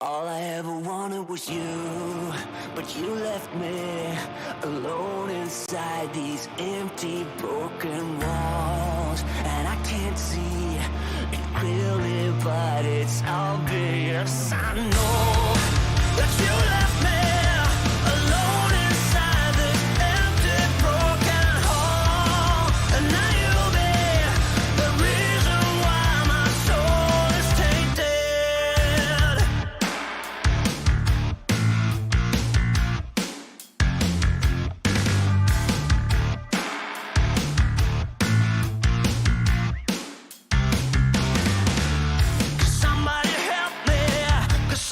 All I ever wanted was you, but you left me alone inside these empty, broken walls. And I can't see it clearly, but it's obvious. I know that you left me alone inside this empty, broken hall. And now you'll be the reason why my soul is tainted. Somebody help me, 'cause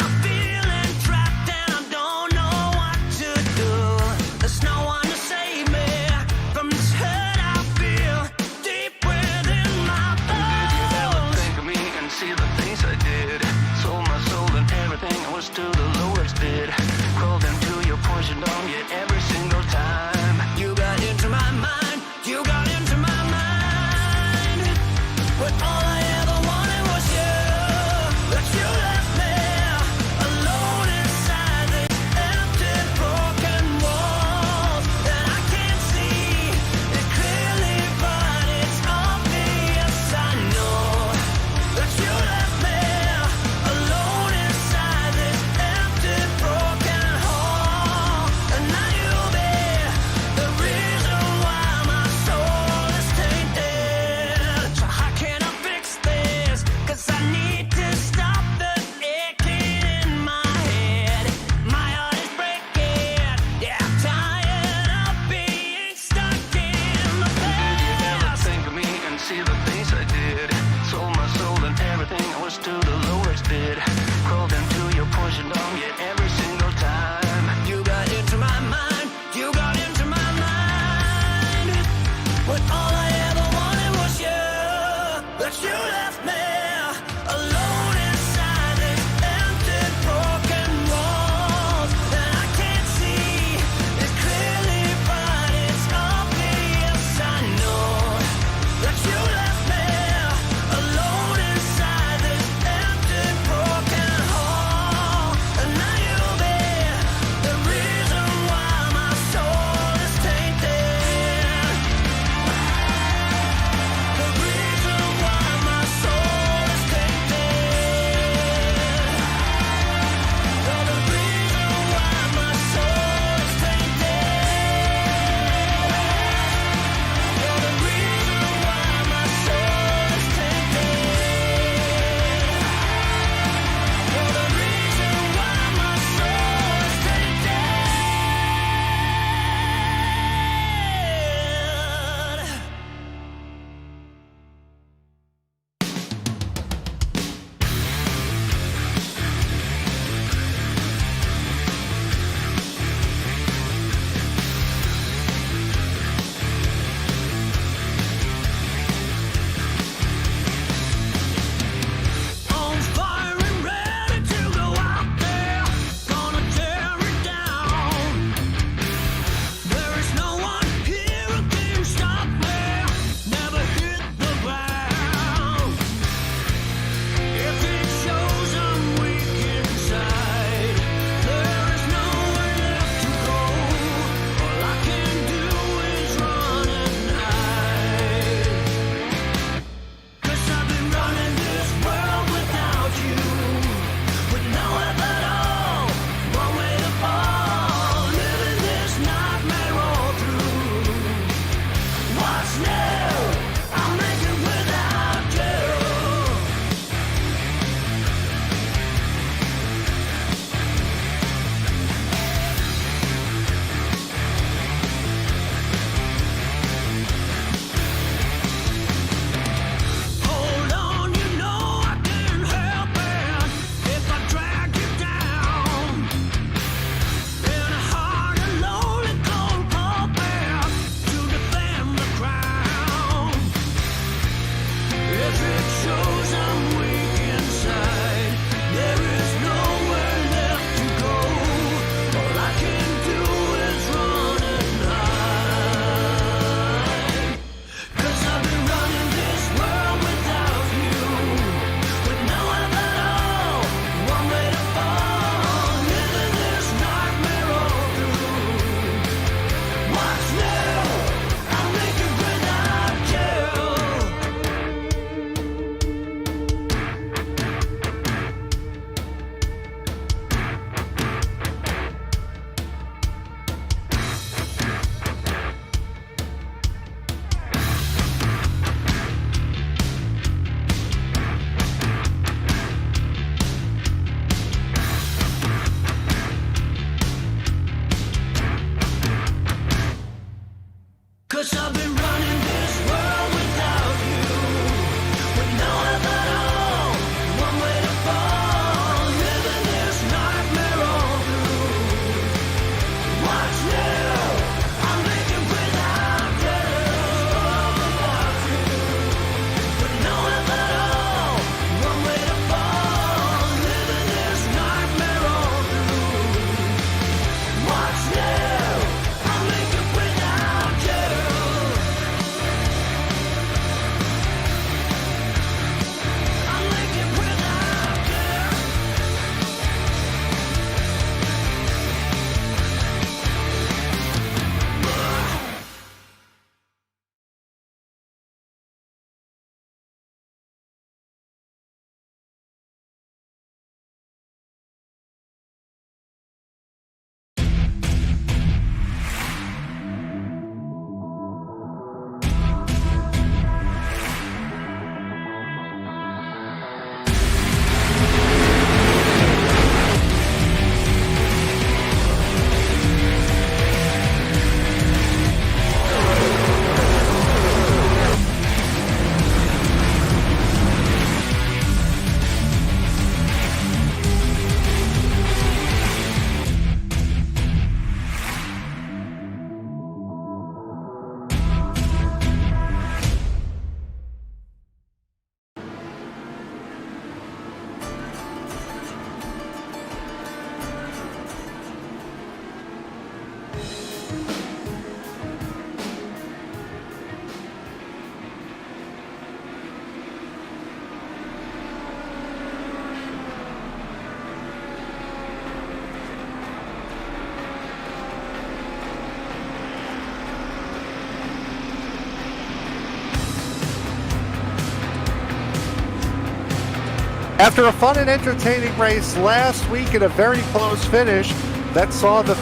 After a fun and entertaining race last week and a very close finish that saw the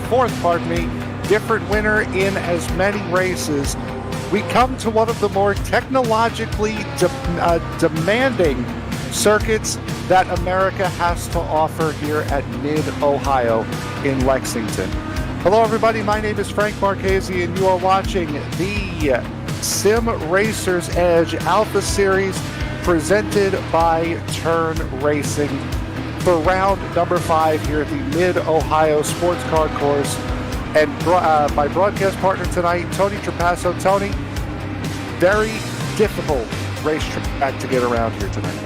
fourth, different winner in as many races, we come to one of the more technologically demanding circuits that America has to offer here at Mid-Ohio in Lexington. Hello, everybody. My name is Frank Marchese, and you are watching the Sim Racers Edge Alpha Series presented by Turn Racing for round number 5 here at the Mid-Ohio Sports Car Course. And my broadcast partner tonight, Tony Trapasso. Tony, very difficult racetrack to get around here tonight.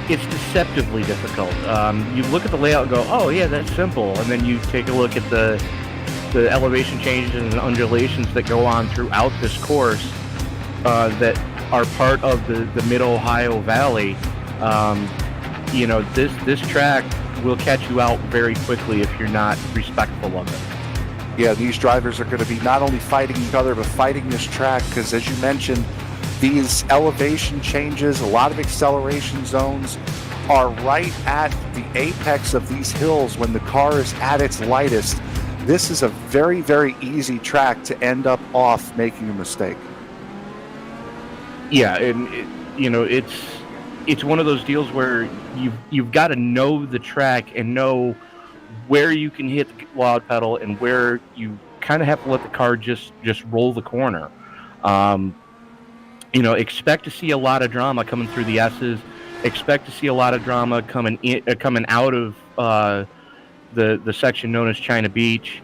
It's deceptively difficult. You look at the layout and go, oh yeah, that's simple. And then you take a look at the elevation changes and undulations that go on throughout this course that are part of the Mid-Ohio Valley. This track will catch you out very quickly if you're not respectful of it. Yeah, these drivers are going to be not only fighting each other, but fighting this track because, as you mentioned, these elevation changes, a lot of acceleration zones are right at the apex of these hills when the car is at its lightest. This is a very, very easy track to end up off making a mistake. Yeah, and it's one of those deals where you've got to know the track and know where you can hit the loud pedal and where you kind of have to let the car just roll the corner. Expect to see a lot of drama coming through the S's. Expect to see a lot of drama coming out of the section known as China Beach,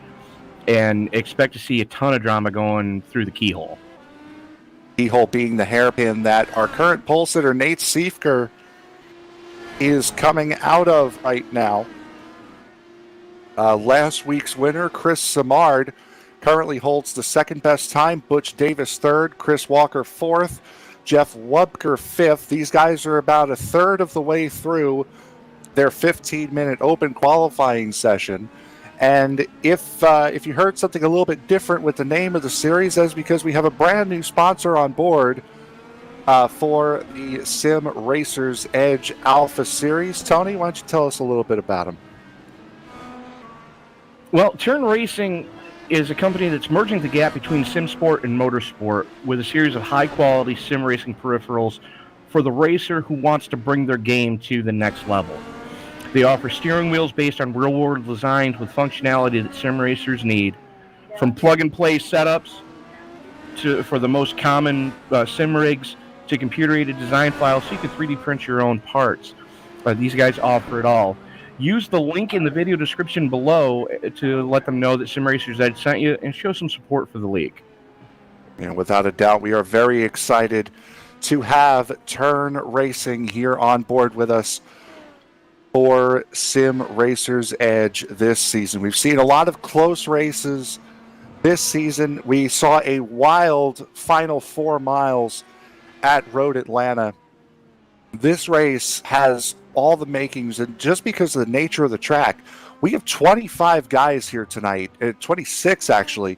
and expect to see a ton of drama going through the keyhole. Keyhole being the hairpin that our current pole sitter Nate Siefker is coming out of right now. Last week's winner, Chris Simard, currently holds the second best time. Butch Davis third, Chris Walker fourth, Jeff Wubker fifth. These guys are about a third of the way through their 15-minute open qualifying session. And if you heard something a little bit different with the name of the series, that's because we have a brand new sponsor on board for the Sim Racers Edge Alpha Series. Tony, why don't you tell us a little bit about them? Well, Turn Racing is a company that's merging the gap between sim sport and motorsport with a series of high-quality sim racing peripherals for the racer who wants to bring their game to the next level. They offer steering wheels based on real-world designs with functionality that sim racers need, from plug-and-play setups for the most common sim rigs to computer-aided design files so you can 3D print your own parts. These guys offer it all. Use the link in the video description below to let them know that Sim Racers Edge sent you and show some support for the league. And without a doubt, we are very excited to have Turn Racing here on board with us for Sim Racers Edge this season. We've seen a lot of close races this season. We saw a wild final 4 miles at Road Atlanta. This race has all the makings, and just because of the nature of the track, we have 25 guys here tonight, 26 actually,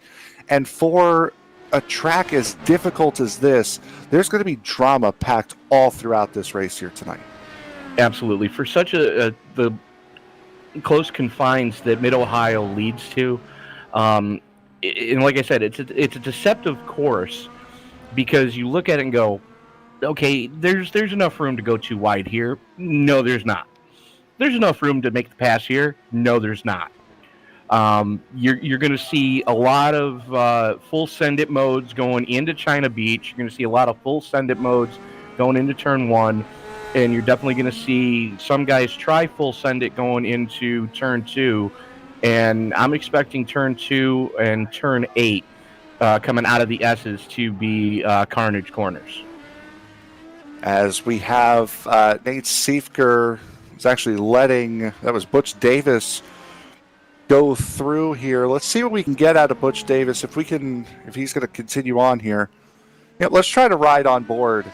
and for a track as difficult as this, there's going to be drama packed all throughout this race here tonight. Absolutely. For such the close confines that Mid-Ohio leads to, and like I said, it's a deceptive course because you look at it and go, okay, there's enough room to go too wide here. No, there's not. There's enough room to make the pass here. No, there's not. You're going to see a lot of full send-it modes going into China Beach. You're going to see a lot of full send-it modes going into Turn 1. And you're definitely going to see some guys try full send-it going into Turn 2. And I'm expecting Turn 2 and Turn 8 coming out of the S's to be carnage corners. As we have Nate Siefker is actually letting, that was Butch Davis, go through here. Let's see what we can get out of Butch Davis if he's going to continue on here. Yeah, let's try to ride on board.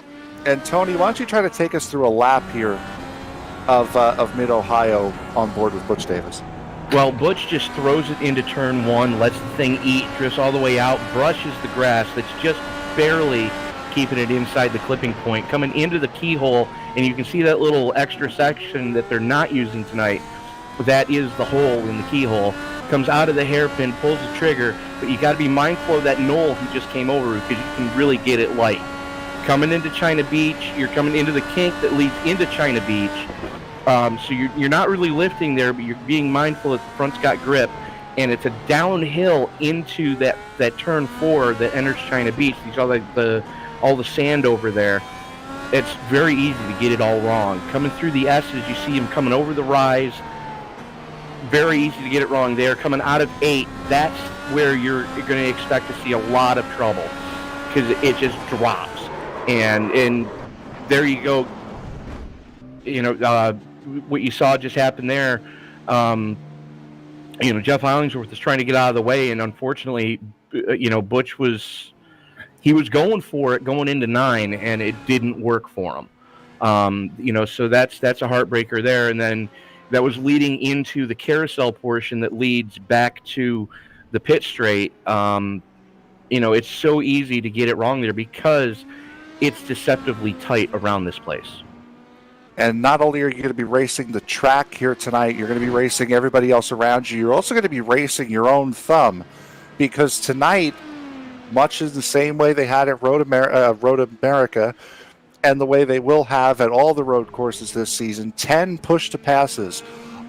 And Tony, why don't you try to take us through a lap here of Mid-Ohio on board with Butch Davis? Well, Butch just throws it into turn one, lets the thing eat, drifts all the way out, brushes the grass that's just barely keeping it inside the clipping point, coming into the keyhole, and you can see that little extra section that they're not using tonight. That is the hole in the keyhole. Comes out of the hairpin, pulls the trigger, but you got to be mindful of that knoll he just came over because you can really get it light. Coming into China Beach, you're coming into the kink that leads into China Beach. So you're not really lifting there, but you're being mindful that the front's got grip, and it's a downhill into that turn 4 that enters China Beach. You saw all the sand over there. It's very easy to get it all wrong. Coming through the S's, you see him coming over the rise. Very easy to get it wrong there. Coming out of 8, that's where you're going to expect to see a lot of trouble because it just drops. And there you go. What you saw just happen there. Jeff Hollingsworth is trying to get out of the way, and unfortunately, Butch was going for it going into 9, and it didn't work for him. So that's a heartbreaker there, and then that was leading into the carousel portion that leads back to the pit straight. It's so easy to get it wrong there because it's deceptively tight around this place. And not only are you going to be racing the track here tonight, you're going to be racing everybody else around you. You're also going to be racing your own thumb, because tonight, much is the same way they had at Road America, and the way they will have at all the road courses this season, 10 push-to-passes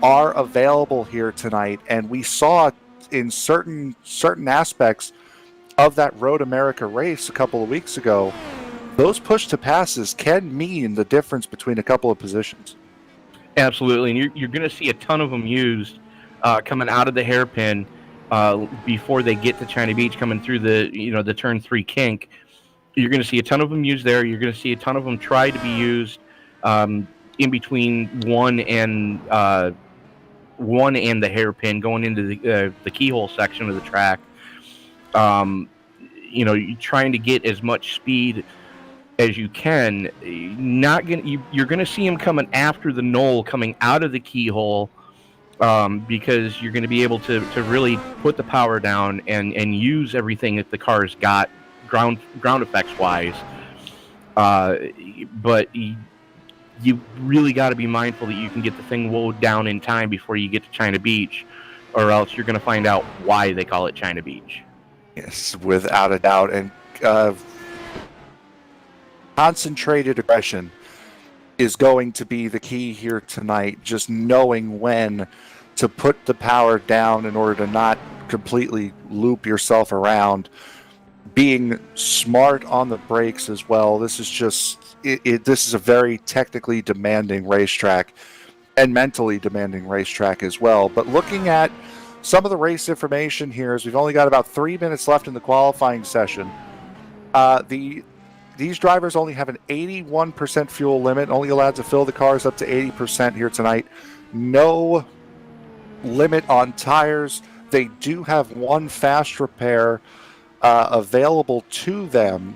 are available here tonight. And we saw in certain aspects of that Road America race a couple of weeks ago, those push-to-passes can mean the difference between a couple of positions. Absolutely, and you're going to see a ton of them used coming out of the hairpin before they get to China Beach, coming through the turn 3 kink. You're going to see a ton of them used there. You're going to see a ton of them try to be used in between 1 and the hairpin going into the keyhole section of the track. You're trying to get as much speed as you can. You're going to see him coming after the knoll, coming out of the keyhole, because you're going to be able to really put the power down and use everything that the car's got ground effects wise. But you really got to be mindful that you can get the thing wound down in time before you get to China Beach, or else you're going to find out why they call it China Beach. Yes, without a doubt. And concentrated aggression is going to be the key here tonight. Just knowing when to put the power down in order to not completely loop yourself around. Being smart on the brakes as well. This is just this is a very technically demanding racetrack and mentally demanding racetrack as well. But looking at some of the race information here, as we've only got about 3 minutes left in the qualifying session, these drivers only have an 81% fuel limit, only allowed to fill the cars up to 80% here tonight. No limit on tires. They do have one fast repair available to them,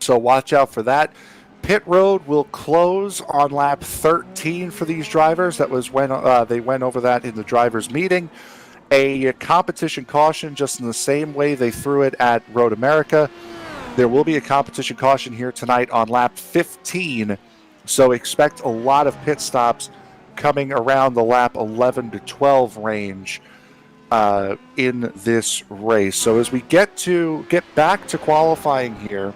so watch out for that. Pit road will close on lap 13 for these drivers. That was when they went over that in the drivers' meeting. A competition caution, just in the same way they threw it at Road America. There will be a competition caution here tonight on lap 15, so expect a lot of pit stops coming around the lap 11 to 12 range in this race. So as we get back to qualifying here,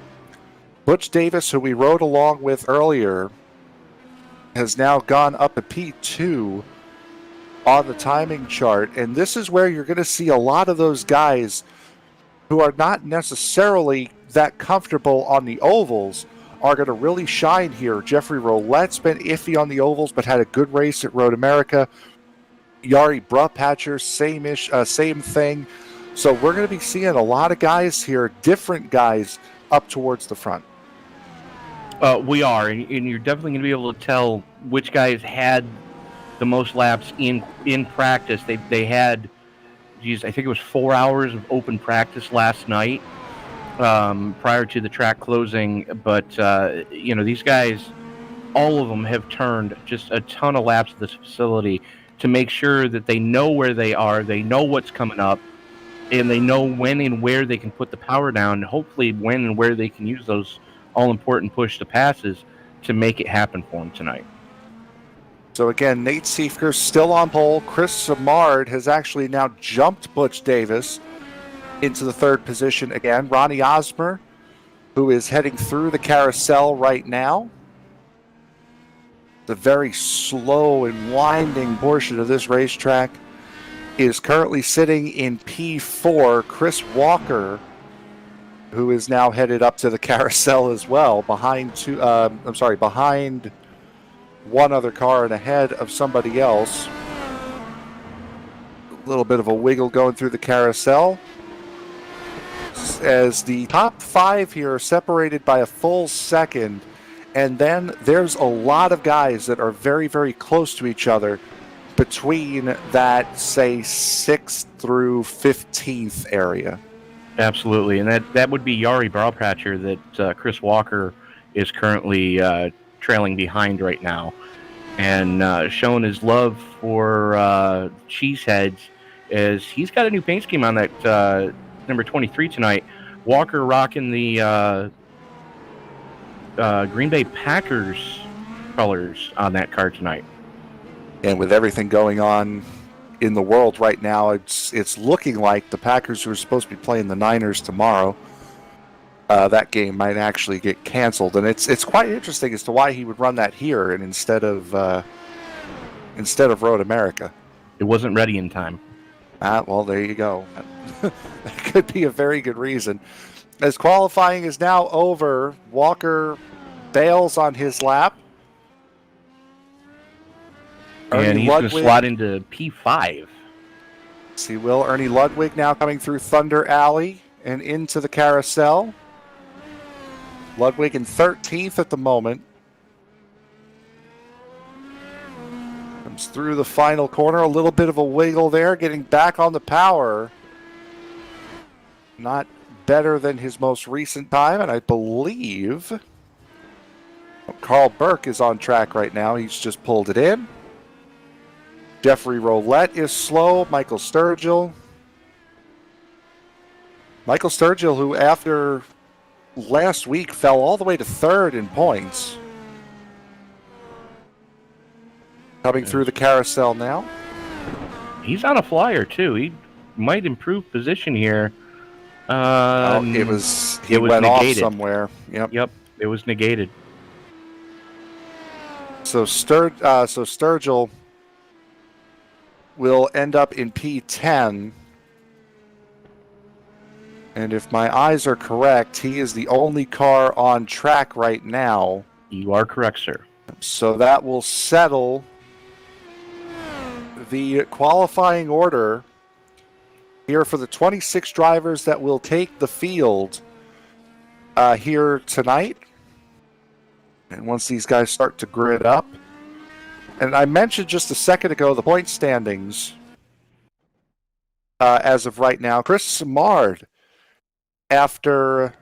Butch Davis, who we rode along with earlier, has now gone up a P2 on the timing chart, and this is where you're going to see a lot of those guys who are not necessarily that comfortable on the ovals are going to really shine here. Jeffrey Roulette's been iffy on the ovals, but had a good race at Road America. Yari Brupatcher, same thing. So we're going to be seeing a lot of guys here, different guys, up towards the front. We are, and you're definitely going to be able to tell which guys had the most laps in practice. They had, I think it was 4 hours of open practice last night prior to the track closing. But these guys, all of them have turned just a ton of laps at this facility to make sure that they know where they are, they know what's coming up, and they know when and where they can put the power down, and hopefully when and where they can use those all-important push-to-passes to make it happen for them tonight. So again, Nate Siefker still on pole. Chris Simard has actually now jumped Butch Davis into the third position again. Ronnie Osmer, who is heading through the carousel right now. The very slow and winding portion of this racetrack is currently sitting in P4. Chris Walker, who is now headed up to the carousel as well, behind one other car and ahead of somebody else. A little bit of a wiggle going through the carousel, as the top 5 here are separated by a full second, and then there's a lot of guys that are very, very close to each other between that, say, 6th through 15th area. Absolutely, and that would be Yari Browpatcher that Chris Walker is currently trailing behind right now, and showing his love for Cheeseheads, as he's got a new paint scheme on that number 23 tonight. Walker rocking the Green Bay Packers colors on that car tonight. And with everything going on in the world right now, it's looking like the Packers, who are supposed to be playing the Niners tomorrow, that game might actually get canceled. And it's quite interesting as to why he would run that here and instead of Road America. It wasn't ready in time. Well, there you go. That could be a very good reason. As qualifying is now over, Walker bails on his lap. And he's going to slot into P5. Yes, he will. Ernie Ludwig now coming through Thunder Alley and into the carousel. Ludwig in 13th at the moment. Comes through the final corner. A little bit of a wiggle there, getting back on the power. Not better than his most recent time, and I believe Carl Burke is on track right now. He's just pulled it in. Jeffrey Roulette is slow. Michael Sturgill, who after last week fell all the way to 3rd in points. Coming through the carousel now. He's on a flyer, too. He might improve position here. He went negated off somewhere. Yep, it was negated. So Sturgill will end up in P10. And if my eyes are correct, he is the only car on track right now. You are correct, sir. So that will settle the qualifying order here for the 26 drivers that will take the field here tonight. And once these guys start to grid up, and I mentioned just a second ago the point standings as of right now. Chris Simard, after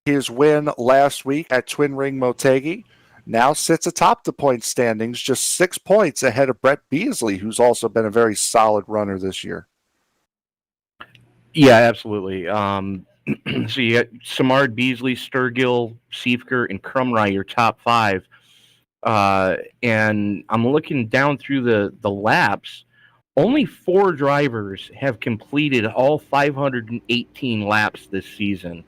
his win last week at Twin Ring Motegi, now sits atop the point standings, just 6 points ahead of Brett Beasley, who's also been a very solid runner this year. Yeah, absolutely. So you got Simard, Beasley, Sturgill, Siefker, and Crumry, your top 5. And I'm looking down through the laps. Only 4 drivers have completed all 518 laps this season.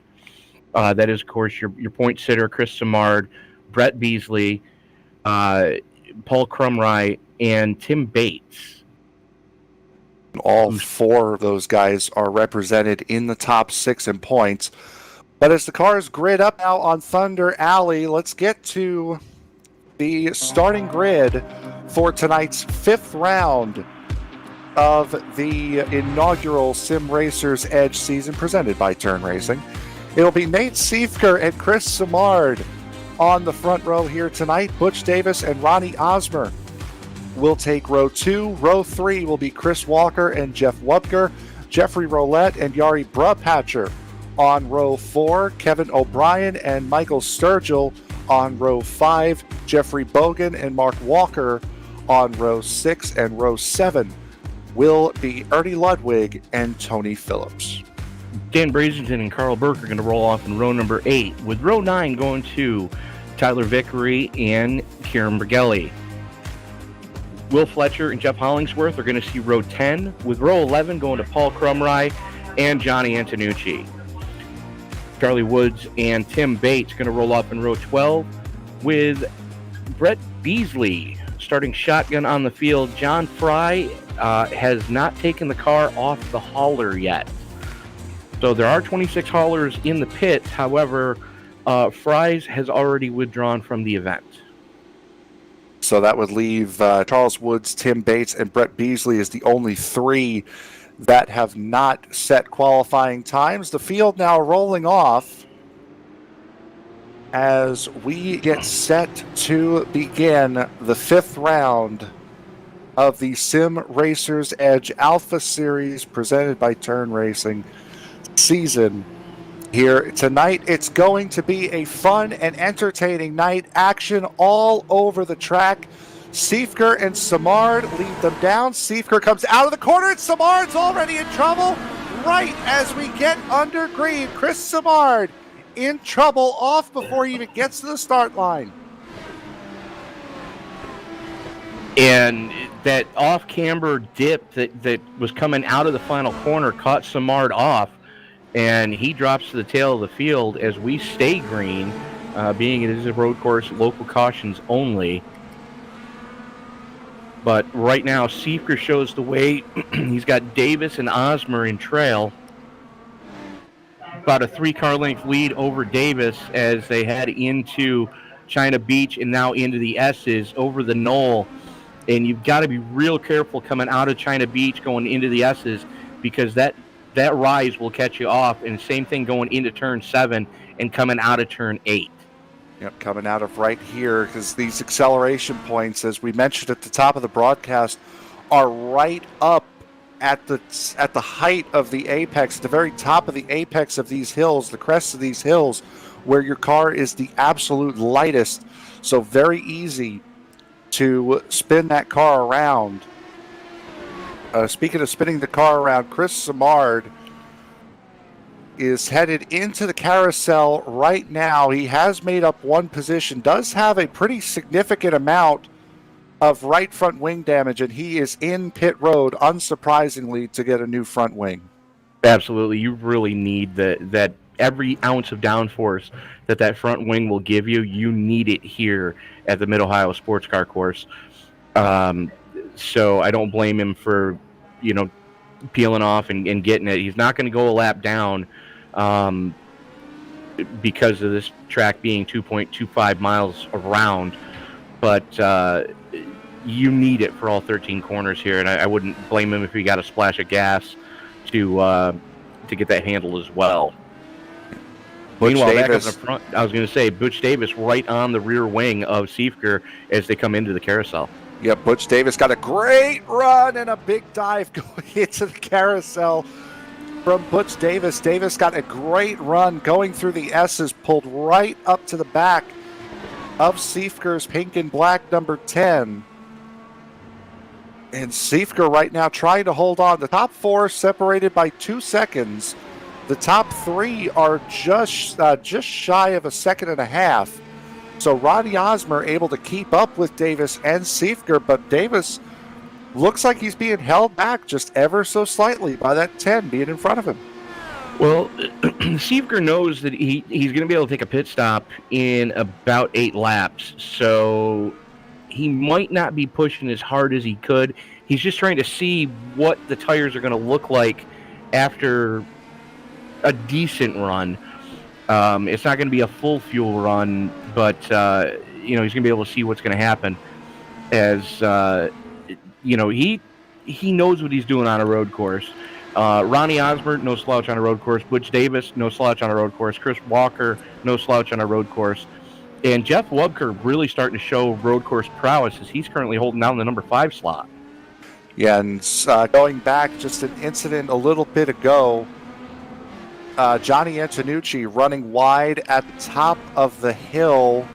That is, of course, your point sitter, Chris Simard, Brett Beasley, Paul Crumry, and Tim Bates. All 4 of those guys are represented in the top 6 in points. But as the cars grid up now on Thunder Alley, let's get to the starting grid for tonight's 5th round of the inaugural Sim Racers Edge season presented by Turn Racing. It'll be Nate Siefker and Chris Simard on the front row here tonight. Butch Davis and Ronnie Osmer will take row 2. Row 3 will be Chris Walker and Jeff Wubker, Jeffrey Roulette and Yari Browpatcher on row 4, Kevin O'Brien and Michael Sturgill on row 5, Jeffrey Bogan and Mark Walker on row 6, and row 7 will be Ernie Ludwig and Tony Phillips. Dan Brazington and Carl Burke are going to roll off in row number 8, with row 9 going to Tyler Vickery and Kieran Bergelli. Will Fletcher and Jeff Hollingsworth are going to see row 10, with row 11 going to Paul Crumry and Johnny Antonucci. Charlie Woods and Tim Bates going to roll off in row 12, with Brett Beasley starting shotgun on the field. John Fry has not taken the car off the hauler yet. So there are 26 haulers in the pits. However, Fry's has already withdrawn from the event. So that would leave Charles Woods, Tim Bates, and Brett Beasley as the only 3 that have not set qualifying times. The field now rolling off as we get set to begin the 5th round of the Sim Racers Edge Alpha Series presented by Turn Racing season. Here tonight, it's going to be a fun and entertaining night. Action all over the track. Siefker and Simard lead them down. Siefker comes out of the corner, and Simard's already in trouble. Right as we get under green, Chris Simard in trouble, off before he even gets to the start line. And that off-camber dip that was coming out of the final corner caught Simard off, and he drops to the tail of the field as we stay green, being it is a road course, local cautions only. But right now, Siefker shows the way. He's got Davis and Osmer in trail. About a 3-car length lead over Davis as they head into China Beach and now into the S's over the knoll. And you've got to be real careful coming out of China Beach going into the S's, because that rise will catch you off. And same thing going into turn 7 and coming out of turn 8. Yep, coming out of right here, because these acceleration points, as we mentioned at the top of the broadcast, are right up at the height of the apex, the very top of the apex of these hills, the crests of these hills, where your car is the absolute lightest. So very easy to spin that car around. Speaking of spinning the car around, Chris Simard is headed into the carousel right now. He has made up one position, does have a pretty significant amount of right front wing damage, and he is in pit road, unsurprisingly, to get a new front wing. Absolutely. You really need that every ounce of downforce that front wing will give you. You need it here at the Mid-Ohio Sports Car Course. So I don't blame him for, peeling off and getting it. He's not going to go a lap down because of this track being 2.25 miles around, but you need it for all 13 corners here, and I wouldn't blame him if he got a splash of gas to get that handle as well. Meanwhile, back up in the front, I was going to say, Butch Davis right on the rear wing of Siefker as they come into the carousel. Yeah, Butch Davis got a great run and a big dive going into the carousel from Butch Davis. Davis got a great run going through the S's, pulled right up to the back of Siefker's pink and black number 10. And Siefker right now trying to hold on. The top 4 separated by 2 seconds. The top 3 are just shy of a second and a half. So Ronnie Osmer able to keep up with Davis and Siefker, but Davis looks like he's being held back just ever so slightly by that 10 being in front of him. Well, Siefker knows that he's going to be able to take a pit stop in about 8 laps, so he might not be pushing as hard as he could. He's just trying to see what the tires are going to look like after a decent run. It's not going to be a full fuel run, but he's going to be able to see what's going to happen. As he knows what he's doing on a road course. Ronnie Osmer, no slouch on a road course. Butch Davis, no slouch on a road course. Chris Walker, no slouch on a road course. And Jeff Wubker really starting to show road course prowess as he's currently holding down the number 5 slot. Yeah, and going back just an incident a little bit ago, Johnny Antonucci running wide at the top of the hill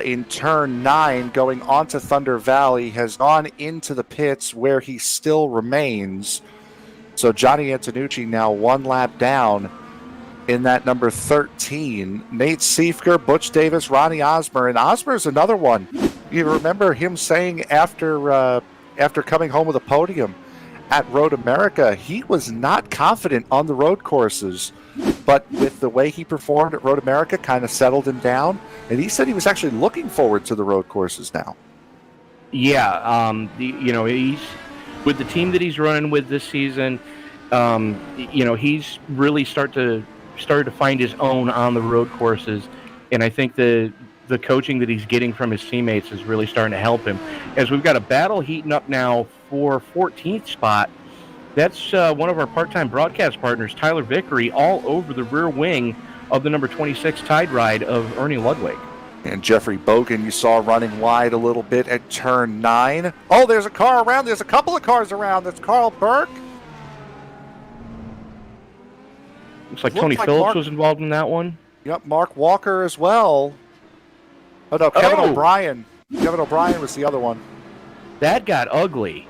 in turn 9 going onto Thunder Valley has gone into the pits where he still remains. So Johnny Antonucci now 1 lap down in that number 13. Nate Siefker, Butch Davis, Ronnie Osmer. And Osmer's another one. You remember him saying after coming home with a podium at Road America, he was not confident on the road courses. But with the way he performed at Road America, kind of settled him down. And he said he was actually looking forward to the road courses now. Yeah, he's with the team that he's running with this season. He's really started to find his own on the road courses, and I think the coaching that he's getting from his teammates is really starting to help him. As we've got a battle heating up now for 14th spot. That's one of our part-time broadcast partners, Tyler Vickery, all over the rear wing of the number 26 Tide Ride of Ernie Ludwig. And Jeffrey Bogan you saw running wide a little bit at turn 9. Oh, there's a car around. There's a couple of cars around. That's Carl Burke. Looks like Tony Phillips was involved in that one. Yep, Mark Walker as well. Oh, no, Kevin O'Brien. Kevin O'Brien was the other one. That got ugly.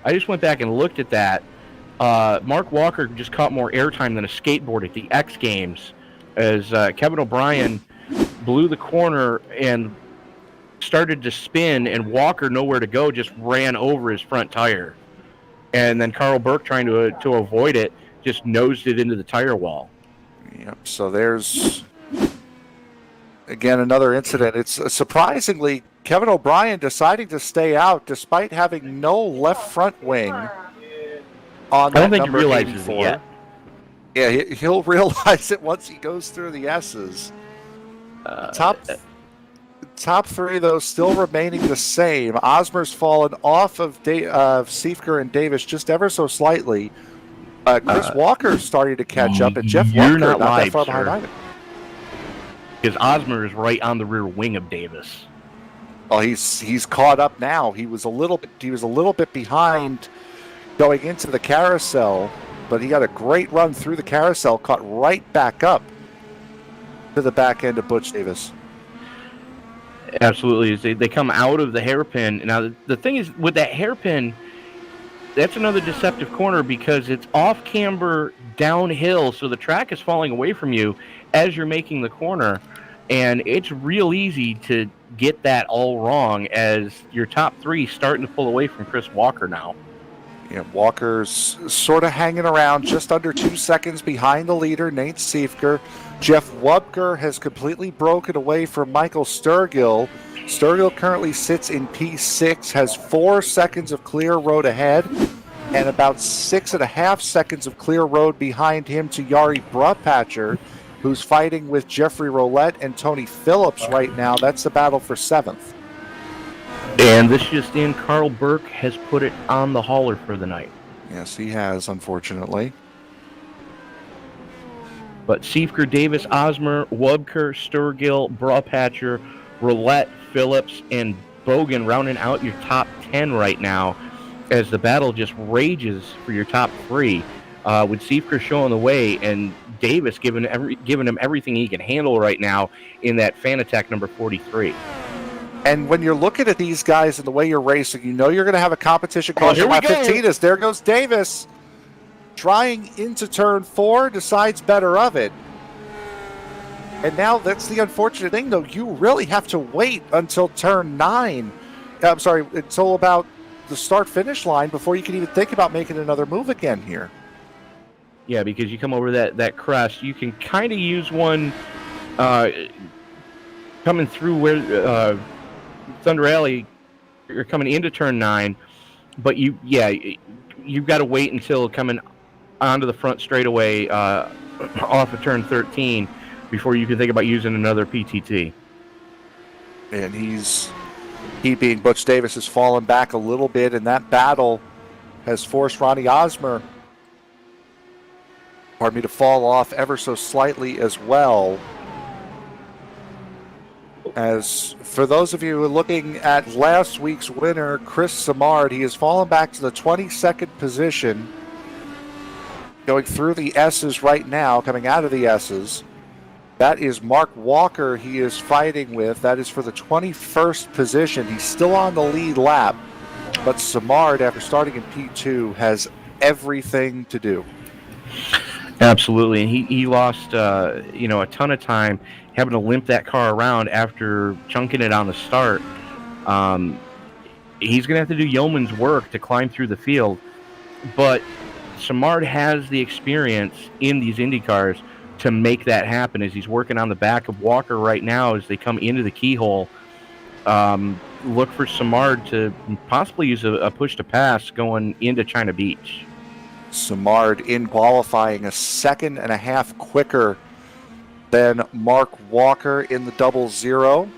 I just went back and looked at that. Mark Walker just caught more airtime than a skateboard at the X Games as Kevin O'Brien blew the corner and started to spin, and Walker, nowhere to go, just ran over his front tire. And then Carl Burke, trying to avoid it, just nosed it into the tire wall. Yep, so there's, again, another incident. It's surprisingly Kevin O'Brien deciding to stay out despite having no left front wing on that. I don't think he realizes it yet. Yeah, he'll realize it once he goes through the S's. Top 3, though, still remaining the same. Osmer's fallen off of Siefker and Davis just ever so slightly. Chris Walker's starting to catch up, and Jeff Walker not that far behind either. Because Osmer is right on the rear wing of Davis. Well, he's caught up now. He was a little bit behind going into the carousel, but he got a great run through the carousel, caught right back up to the back end of Butch Davis. Absolutely. They come out of the hairpin. Now, the thing is, with that hairpin, that's another deceptive corner because it's off camber downhill, so the track is falling away from you as you're making the corner, and it's real easy to get that all wrong as your top 3 starting to pull away from Chris Walker now. Yeah, Walker's sort of hanging around just under 2 seconds behind the leader, Nate Siefker. Jeff Wubker has completely broken away from Michael Sturgill. Sturgill currently sits in P6, has 4 seconds of clear road ahead, and about 6.5 seconds of clear road behind him to Yari Brupatcher, who's fighting with Jeffrey Roulette and Tony Phillips right now. That's the battle for 7th. And this just in, Carl Burke has put it on the hauler for the night. Yes, he has, unfortunately. But Siefker, Davis, Osmer, Wubker, Sturgill, Brupatcher, Roulette, Phillips, and Bogan rounding out your top 10 right now as the battle just rages for your top 3, with Siefker showing the way and Davis giving him everything he can handle right now in that Fanatec number 43. And when you're looking at these guys and the way you're racing, you know you're going to have a competition caution lap 15. As there goes Davis, trying into turn 4, decides better of it. And now that's the unfortunate thing, though. You really have to wait until turn 9. Until about the start-finish line before you can even think about making another move again here. Yeah, because you come over that crest, you can kind of use one coming through where Thunder Alley, you're coming into turn 9, but you've got to wait until coming onto the front straightaway off of turn 13 before you can think about using another PTT. And he being Butch Davis has fallen back a little bit, and that battle has forced Ronnie Osmer, to fall off ever so slightly as well. As for those of you who are looking at last week's winner, Chris Samard, he has fallen back to the 22nd position, going through the S's right now, coming out of the S's. That is Mark Walker he is fighting with. That is for the 21st position. He's still on the lead lap, but Simard, after starting in P2, has everything to do. Absolutely, and he lost a ton of time having to limp that car around after chunking it on the start. He's going to have to do yeoman's work to climb through the field, but Simard has the experience in these Indy cars to make that happen as he's working on the back of Walker right now as they come into the keyhole. Look for Simard to possibly use a push to pass going into China Beach. Simard in qualifying a second and a half quicker than Mark Walker in the 00.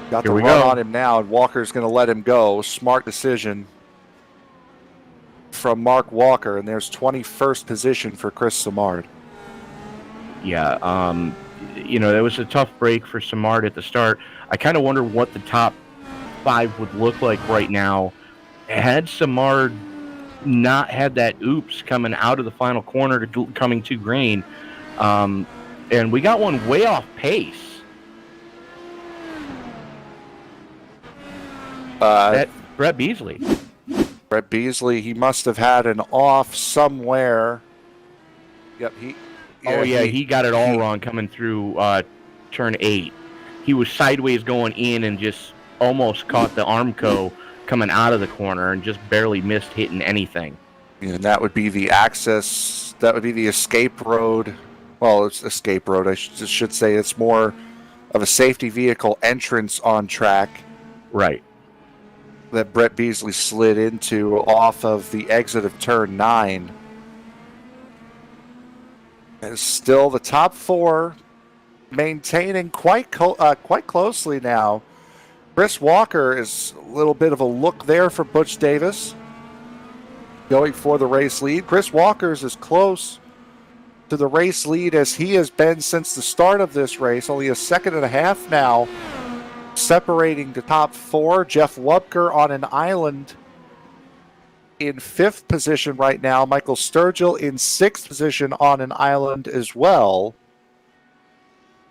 Got the run on him now, and Walker's going to let him go. Smart decision from Mark Walker, and there's 21st position for Chris Simard. Yeah, that was a tough break for Simard at the start. I kind of wonder what the top 5 would look like right now. Had Simard not had that oops coming out of the final corner coming to green, and we got one way off pace. Brett Beasley. Brett Beasley, he must have had an off somewhere. Yep, he got it all wrong coming through turn 8. He was sideways going in and just almost caught the Armco coming out of the corner and just barely missed hitting anything. And that would be the access, that would be the escape road. Well, it's escape road. I should say it's more of a safety vehicle entrance on track. Right. That Brett Beasley slid into off of the exit of turn 9. And still the top 4 maintaining quite closely now. Chris Walker is a little bit of a look there for Butch Davis, going for the race lead. Chris Walker is as close to the race lead as he has been since the start of this race. Only a second and a half now separating the top 4. Jeff Wubker on an island in 5th position right now. Michael Sturgill in 6th position on an island as well.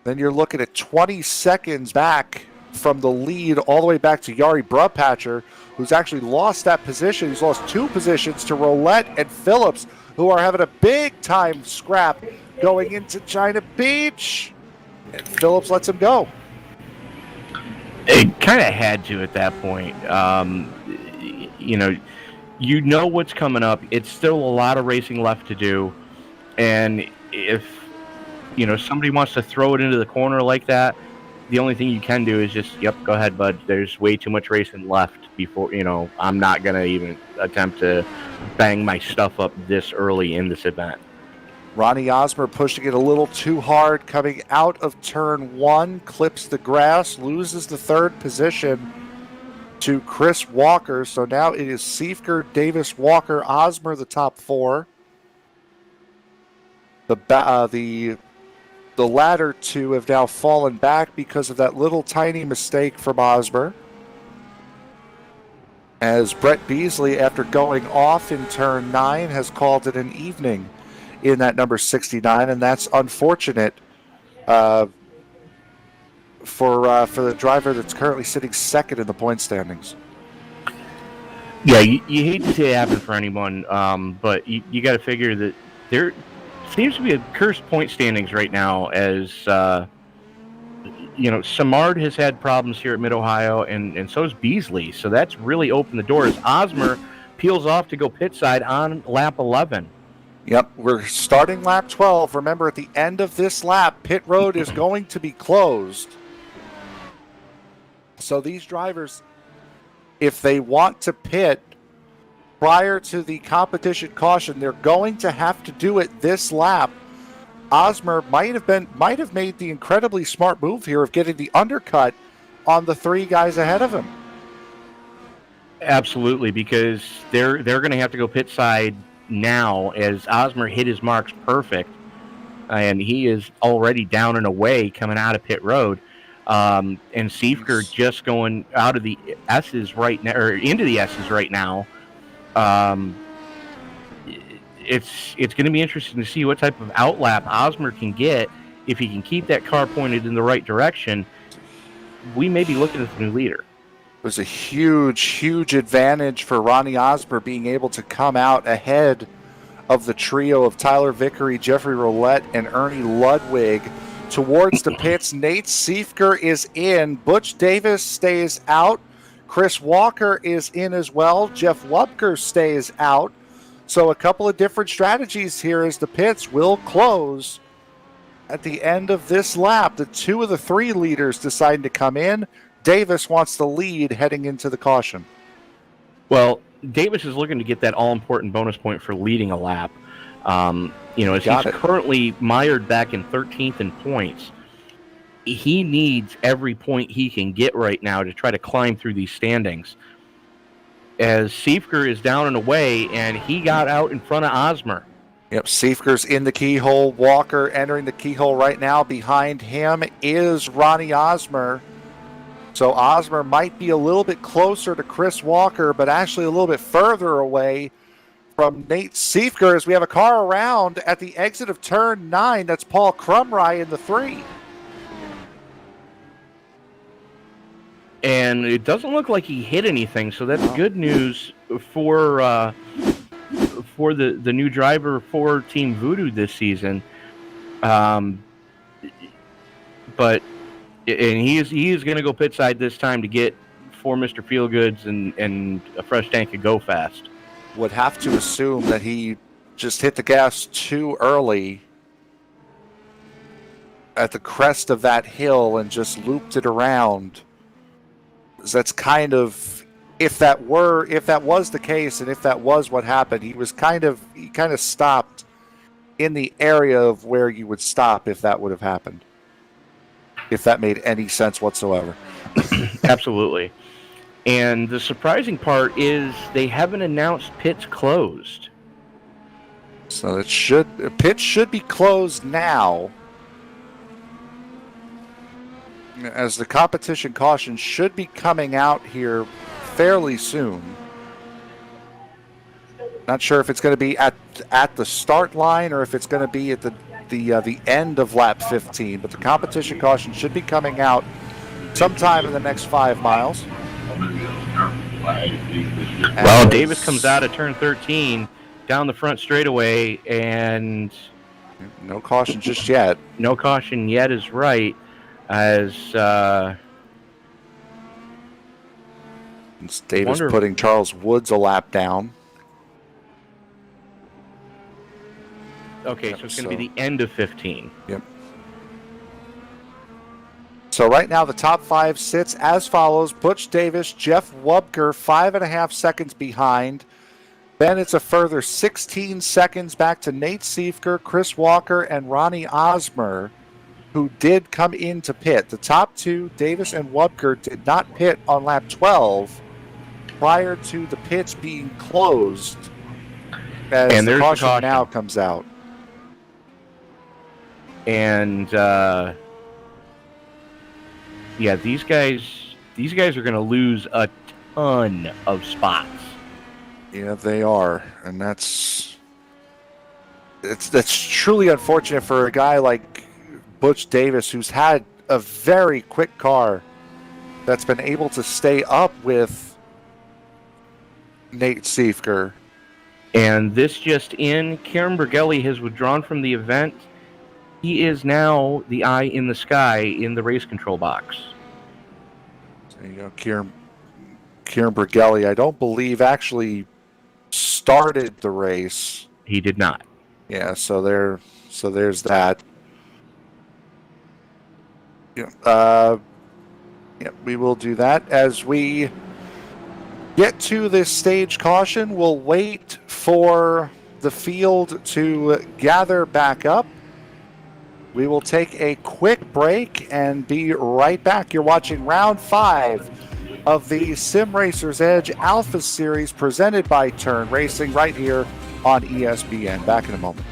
Then you're looking at 20 seconds back from the lead all the way back to Yari Brupatcher, who's actually lost that position. He's lost 2 positions to Roulette and Phillips, who are having a big-time scrap going into China Beach. And Phillips lets him go. It kind of had to at that point. You know what's coming up. It's still a lot of racing left to do. And if, somebody wants to throw it into the corner like that, the only thing you can do is just, go ahead, bud. There's way too much racing left before, I'm not going to even attempt to bang my stuff up this early in this event. Ronnie Osmer pushing it a little too hard, coming out of turn 1, clips the grass, loses the 3rd position to Chris Walker. So now it is Seifker, Davis, Walker, Osmer, the top 4. The latter 2 have now fallen back because of that little tiny mistake from Osmer. As Brett Beasley, after going off in turn 9, has called it an evening in that number 69, and that's unfortunate for the driver that's currently sitting 2nd in the point standings. Yeah, you hate to see it happen for anyone, but you got to figure that there seems to be a cursed point standings right now as, Simard has had problems here at Mid-Ohio, and so has Beasley, so that's really opened the doors. Osmer peels off to go pit side on lap 11. Yep, we're starting lap 12. Remember, at the end of this lap, pit road is going to be closed. So these drivers, if they want to pit prior to the competition caution, they're going to have to do it this lap. Osmer might have made the incredibly smart move here of getting the undercut on the 3 guys ahead of him. Absolutely, because they're going to have to go pit side now as Osmer hit his marks perfect, and he is already down and away coming out of pit road. And Seifker just going out of the S's right now, or into the S's right now. It's going to be interesting to see what type of outlap Osmer can get if he can keep that car pointed in the right direction, we may be looking at the new leader. It was a huge advantage for Ronnie Osmer being able to come out ahead of the trio of Tyler Vickery, Jeffrey Roulette, and Ernie Ludwig towards the pits. Nate Siefker is in. Butch Davis stays out. Chris Walker is in as well. Jeff Wubker stays out. So a couple of different strategies here as the pits will close at the end of this lap. The two of the three leaders decide to come in. Davis wants the lead heading into the caution. Well, Davis is looking to get that all-important bonus point for leading a lap. As he's currently mired back in 13th in points, he needs every point he can get right now to try to climb through these standings. As Siefker is down and away, and he got out in front of Osmer. Yep, Siefker's in the keyhole. Walker entering the keyhole right now. Behind him is Ronnie Osmer. So Osmer might be a little bit closer to Chris Walker, but actually a little bit further away from Nate Siefker as we have a car around at the exit of turn 9. That's Paul Crumry in the 3. And it doesn't look like he hit anything, so that's good news for the new driver for Team Voodoo this season. But he is going to go pit side this time to get for Mr. Feelgoods and a fresh tank of Go Fast. Would have to assume that he just hit the gas too early at the crest of that hill and just looped it around. That's kind of, if that was the case, and if that was what happened, he kind of stopped in the area of where you would stop if that would have happened. If that made any sense whatsoever. Absolutely. And the surprising part is they haven't announced pits closed. So pits should be closed now, as the competition caution should be coming out here fairly soon. Not sure if it's going to be at the start line or if it's going to be at the end of lap 15, but the competition caution should be coming out sometime in the next 5 miles. Well, Davis comes out of turn 13 down the front straightaway, and no caution just yet. No caution yet is right, as it's Davis putting Charles Woods a lap down. Okay, so it's going to be the end of 15. Yep. So right now the top 5 sits as follows. Butch Davis, Jeff Wubker, 5.5 seconds behind. Then it's a further 16 seconds back to Nate Siefker, Chris Walker, and Ronnie Osmer, who did come into pit. The top 2, Davis and Wubker, did not pit on lap 12 prior to the pits being closed, as the caution now comes out. And these guys are going to lose a ton of spots. Yeah, they are, and that's truly unfortunate for a guy like Butch Davis, who's had a very quick car that's been able to stay up with Nate Siefker. And this just in, Kieran Bergelli has withdrawn from the event. He is now the eye in the sky in the race control box. So you go, Kieran Bergelli, I don't believe actually started the race. He did not. Yeah, so there's that. Yeah, we will do that as we get to this stage caution. We'll wait for the field to gather back up. We will take a quick break and be right back. You're watching round 5 of the Sim Racers Edge Alpha Series presented by Turn Racing right here on ESBN. Back in a moment.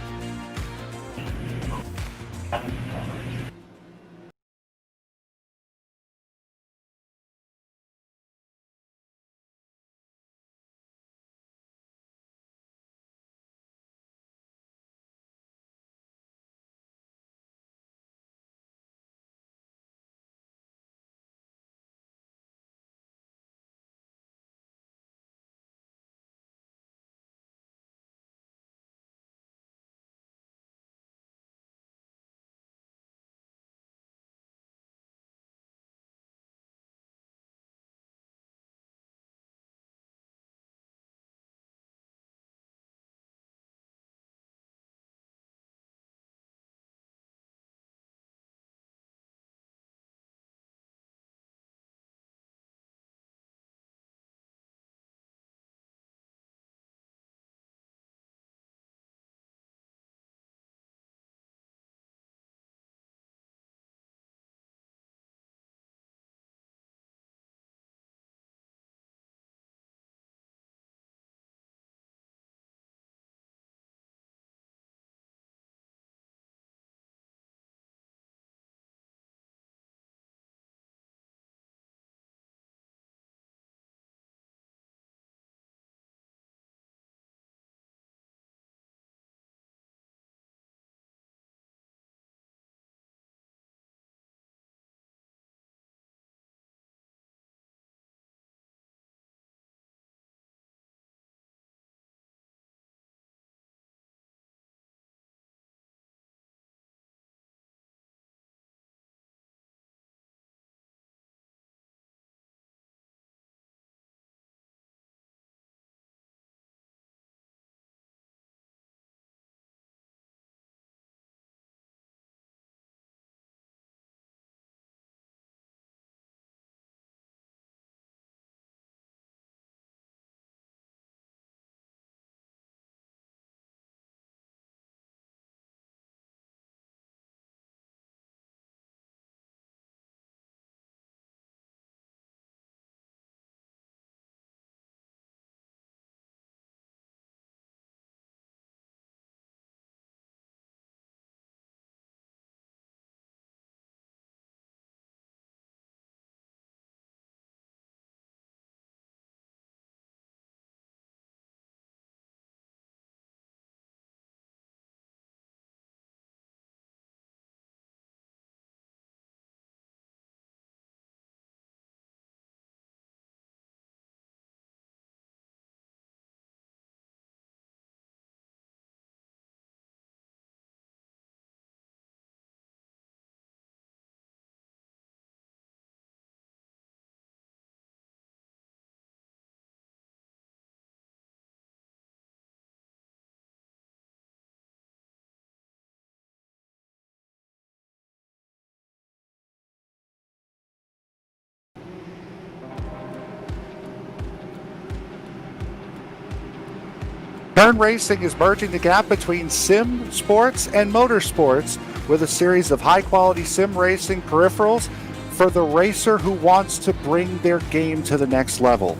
Turn Racing is merging the gap between sim sports and motorsports with a series of high-quality sim racing peripherals for the racer who wants to bring their game to the next level.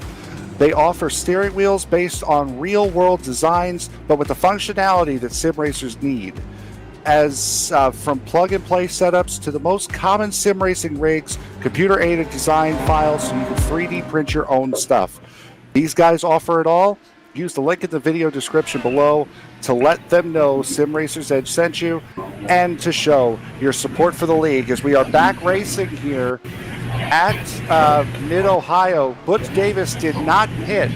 They offer steering wheels based on real-world designs, but with the functionality that sim racers need. As from plug-and-play setups to the most common sim racing rigs, computer-aided design files so you can 3D print your own stuff. These guys offer it all. Use the link in the video description below to let them know Sim Racers Edge sent you and to show your support for the league as we are back racing here at Mid-Ohio. Butch Davis did not hit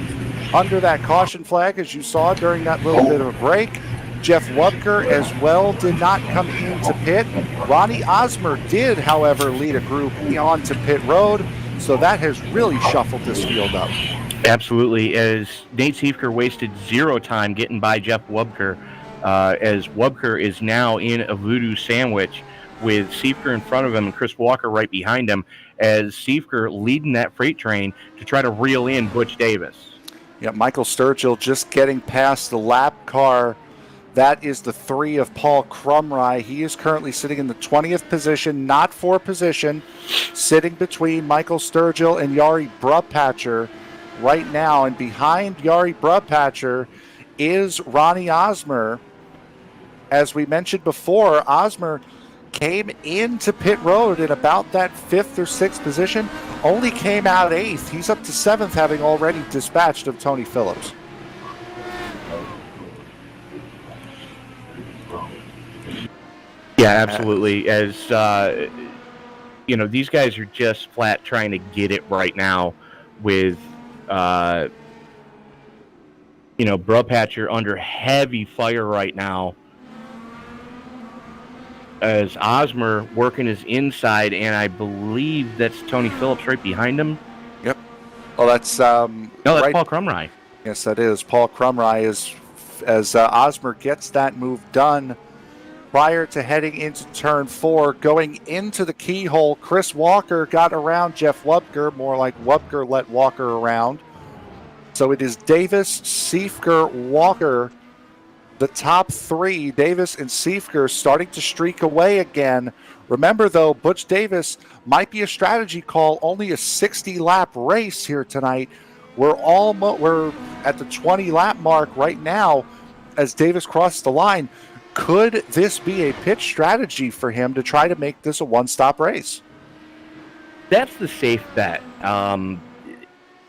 under that caution flag, as you saw during that little bit of a break. Jeff Wubker as well did not come into pit. Ronnie Osmer did, however, lead a group onto pit road, so that has really shuffled this field up. Absolutely, as Nate Siefker wasted zero time getting by Jeff Wubker, as Wubker is now in a voodoo sandwich with Siefker in front of him and Chris Walker right behind him, as Siefker leading that freight train to try to reel in Butch Davis. Yeah, Michael Sturgill just getting past the lap car. That is the 3 of Paul Crumry. He is currently sitting in the 20th position, not for position, sitting between Michael Sturgill and Yari Brubpatcher right now. And behind Yari Brubpatcher is Ronnie Osmer. As we mentioned before, Osmer came into pit road in about that 5th or 6th position, only came out 8th. He's up to 7th, having already dispatched of Tony Phillips. Yeah, absolutely. As these guys are just flat trying to get it right now with Brubpatcher under heavy fire right now, as Osmer working his inside, and I believe that's Tony Phillips right behind him. Yep. Well, that's no, that's right. Paul Crumry. Yes, that is Paul Crumry. As Osmer gets that move done prior to heading into turn 4, going into the keyhole, Chris Walker got around Jeff Wubker, more like Wubker let Walker around. So it is Davis, Siefker, Walker, the top 3, Davis and Siefker, starting to streak away again. Remember, though, Butch Davis might be a strategy call, only a 60-lap race here tonight. We're at the 20-lap mark right now as Davis crosses the line. Could this be a pitch strategy for him to try to make this a one-stop race? That's the safe bet.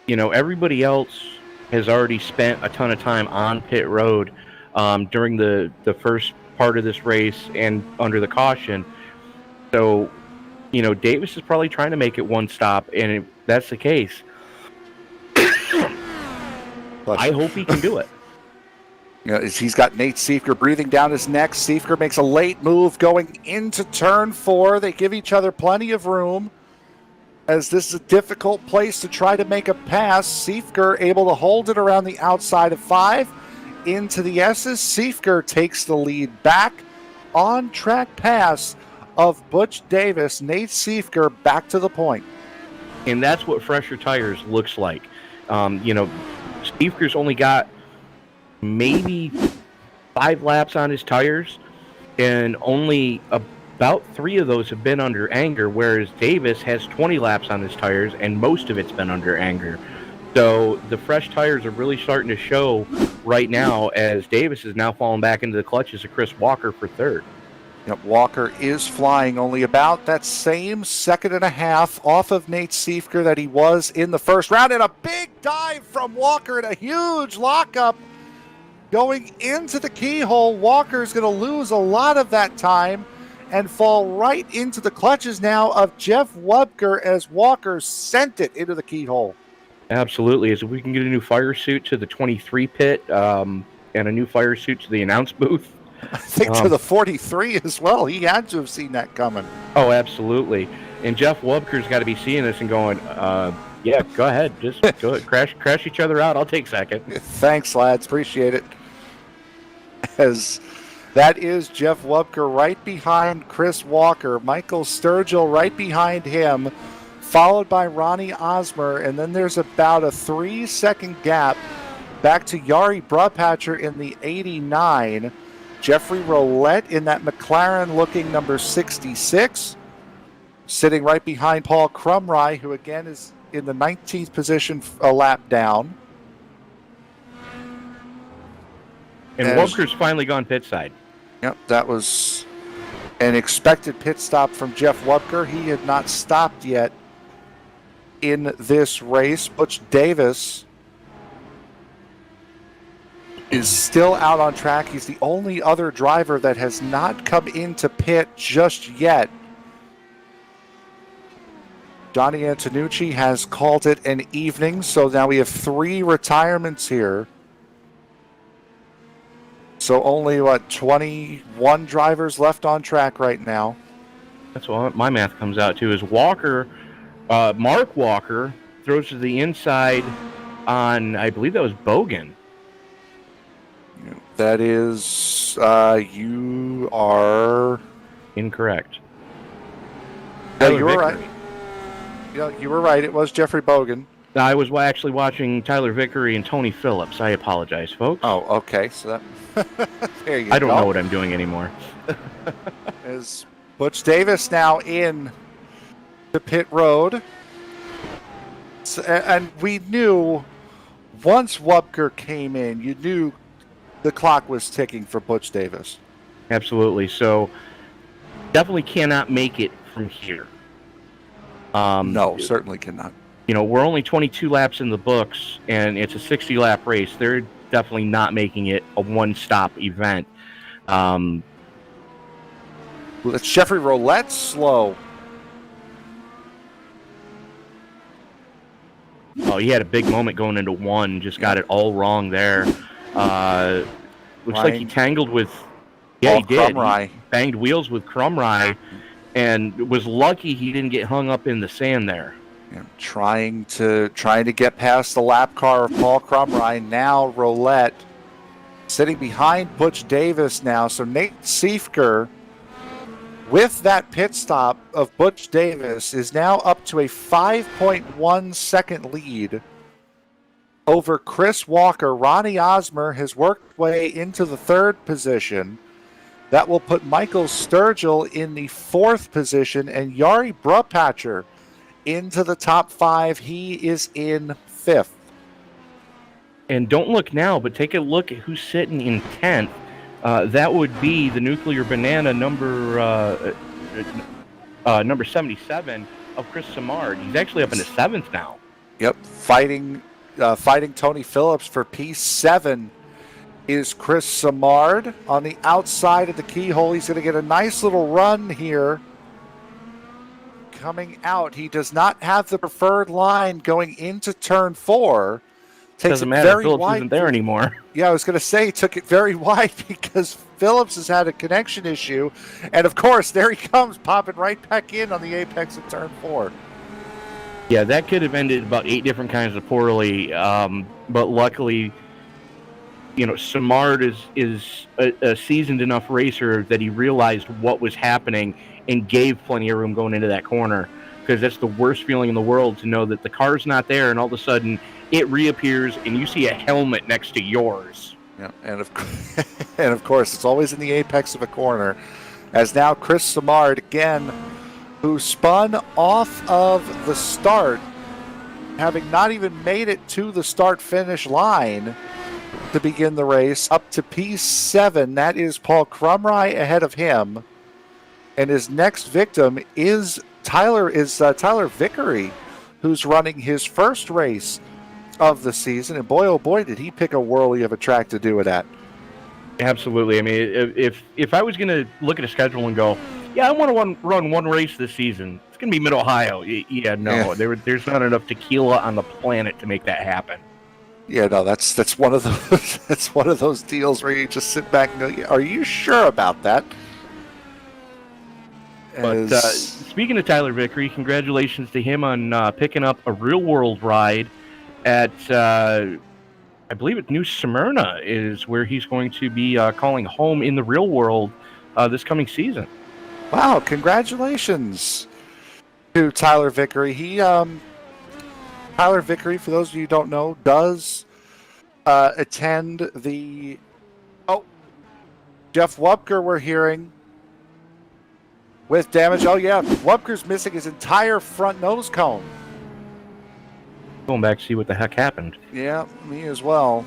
Everybody else has already spent a ton of time on pit road during the first part of this race and under the caution. So, Davis is probably trying to make it one stop, and if that's the case, I hope he can do it. He's got Nate Siefker breathing down his neck. Siefker makes a late move going into turn 4. They give each other plenty of room, as this is a difficult place to try to make a pass. Siefker able to hold it around the outside of 5 into the S's. Siefker takes the lead back. On track pass of Butch Davis. Nate Siefker back to the point. And that's what fresher tires looks like. Siefker's only got maybe 5 laps on his tires, and only about 3 of those have been under anger, whereas Davis has 20 laps on his tires, and most of it's been under anger. So the fresh tires are really starting to show right now, as Davis is now falling back into the clutches of Chris Walker for 3rd. Yep, Walker is flying only about that same 2.5 off of Nate Siefker that he was in the first round, and a big dive from Walker and a huge lockup going into the keyhole. Walker's going to lose a lot of that time and fall right into the clutches now of Jeff Wubker as Walker sent it into the keyhole. Absolutely. As if we can get a new fire suit to the 23 pit and a new fire suit to the announce booth. I think to the 43 as well. He had to have seen that coming. Oh, absolutely. And Jeff Wubker's got to be seeing this and going, yeah, go ahead. Just go ahead. Crash each other out. I'll take second. Thanks, lads. Appreciate it. As that is Jeff Wubker right behind Chris Walker. Michael Sturgill right behind him, followed by Ronnie Osmer. And then there's about a 3-second gap back to Yari Brudpatcher in the 89. Jeffrey Roulette in that McLaren-looking number 66. Sitting right behind Paul Crumry, who again is in the 19th position, a lap down. And Wubker's finally gone pit side. Yep, that was an expected pit stop from Jeff Wubker. He had not stopped yet in this race. Butch Davis is still out on track. He's the only other driver that has not come into pit just yet. Johnny Antonucci has called it an evening, so now we have 3 retirements here. So only, 21 drivers left on track right now. That's what my math comes out to, is Walker, Mark Walker, throws to the inside on, I believe that was Bogan. That is, you are... Incorrect. No, you were right. Yeah, you were right. It was Jeffrey Bogan. I was actually watching Tyler Vickery and Tony Phillips. I apologize, folks. Oh, okay. So that... there you go. I don't know what I'm doing anymore. Is Butch Davis now in the pit road. So, and we knew once Wubker came in, you knew the clock was ticking for Butch Davis. Absolutely. So definitely cannot make it from here. No, certainly cannot. You know, we're only 22 laps in the books, and it's a 60-lap race. They're definitely not making it a one-stop event. It's Jeffrey Roulette slow. Oh, he had a big moment going into one. Just got it all wrong there. Looks like he tangled with... Yeah, he did. He banged wheels with Crumry, and was lucky he didn't get hung up in the sand there. Yeah, trying to get past the lap car of Paul Crumry. Now Roulette sitting behind Butch Davis now. So Nate Siefker, with that pit stop of Butch Davis, is now up to a 5.1 second lead over Chris Walker. Ronnie Osmer has worked way into the 3rd position. That will put Michael Sturgill in the 4th position, and Yari Brudpatcher into the top 5. He is in 5th. And don't look now, but take a look at who's sitting in 10th. That would be the Nuclear Banana number 77 of Chris Samard. He's actually up in the 7th now. Yep, fighting Tony Phillips for P7 is Chris Samard on the outside of the keyhole. He's going to get a nice little run here. Coming out, he does not have the preferred line going into turn 4. Doesn't matter. Phillips isn't there anymore. Yeah, I was going to say, took it very wide because Phillips has had a connection issue. And of course, there he comes, popping right back in on the apex of turn 4. Yeah, that could have ended about 8 different kinds of poorly. But luckily, you know, Samard is a seasoned enough racer that he realized what was happening and gave plenty of room going into that corner, because that's the worst feeling in the world, to know that the car's not there and all of a sudden it reappears and you see a helmet next to yours. Yeah, and of course it's always in the apex of a corner, as now Chris Samard again, who spun off of the start, having not even made it to the start-finish line to begin the race, up to P7. That is Paul Crumry ahead of him. And his next victim is Tyler Vickery, who's running his first race of the season. And boy, oh boy, did he pick a whirly of a track to do it at. Absolutely. I mean, if I was going to look at a schedule and go, yeah, I want to run one race this season, it's going to be Mid-Ohio. Yeah, no, there's not enough tequila on the planet to make that happen. Yeah, no, that's one of those that's one of those deals where you just sit back and go, are you sure about that? But speaking of Tyler Vickery, congratulations to him on picking up a real-world ride at, I believe it's New Smyrna is where he's going to be calling home in the real world this coming season. Wow, congratulations to Tyler Vickery. Tyler Vickery, for those of you who don't know, does attend the... Oh, Jeff Wubker we're hearing with damage. Oh, yeah, Wubker's missing his entire front nose cone. Going back to see what the heck happened. Yeah, me as well.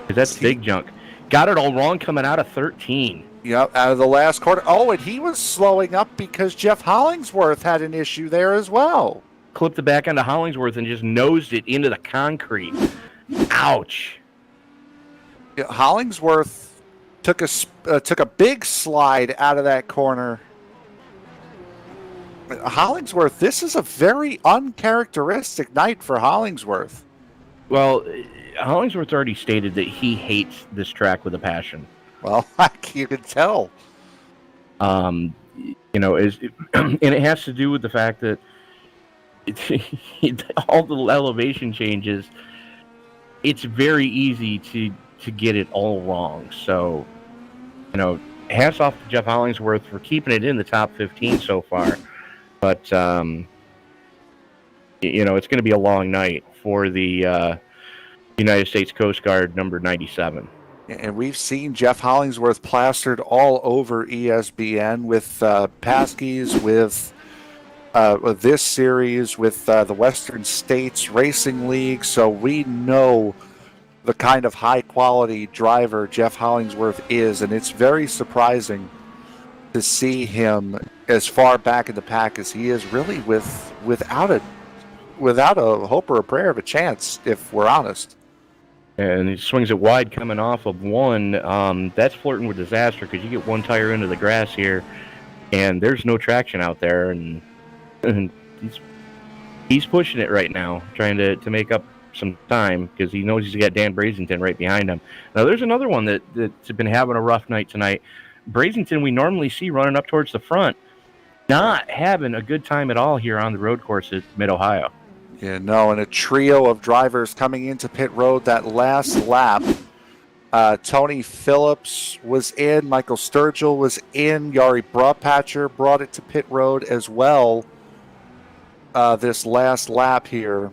That's big junk. Got it all wrong coming out of 13. Yep, out of the last quarter. Oh, and he was slowing up because Jeff Hollingsworth had an issue there as well. Clipped the back end of Hollingsworth and just nosed it into the concrete. Ouch. Yeah, Hollingsworth took a big slide out of that corner. Hollingsworth, this is a very uncharacteristic night for Hollingsworth. Well, Hollingsworth already stated that he hates this track with a passion. Well, you can tell. And it has to do with the fact that all the elevation changes. It's very easy to get it all wrong. So, hats off to Jeff Hollingsworth for keeping it in the top 15 so far. But, it's going to be a long night for the United States Coast Guard number 97. And we've seen Jeff Hollingsworth plastered all over ESBN with Paskies, with this series, with the Western States Racing League. So we know the kind of high-quality driver Jeff Hollingsworth is, and it's very surprising to see him as far back in the pack as he is, really without a hope or a prayer of a chance, if we're honest. And he swings it wide coming off of one. That's flirting with disaster because you get one tire into the grass here, and there's no traction out there, and he's pushing it right now, trying to make up some time because he knows he's got Dan Brazington right behind him. Now, there's another one that's been having a rough night tonight. Brazington, we normally see running up towards the front, not having a good time at all here on the road course at Mid-Ohio. Yeah, no, and a trio of drivers coming into pit road that last lap. Tony Phillips was in, Michael Sturgill was in, Yari Brapatcher brought it to pit road as well this last lap here.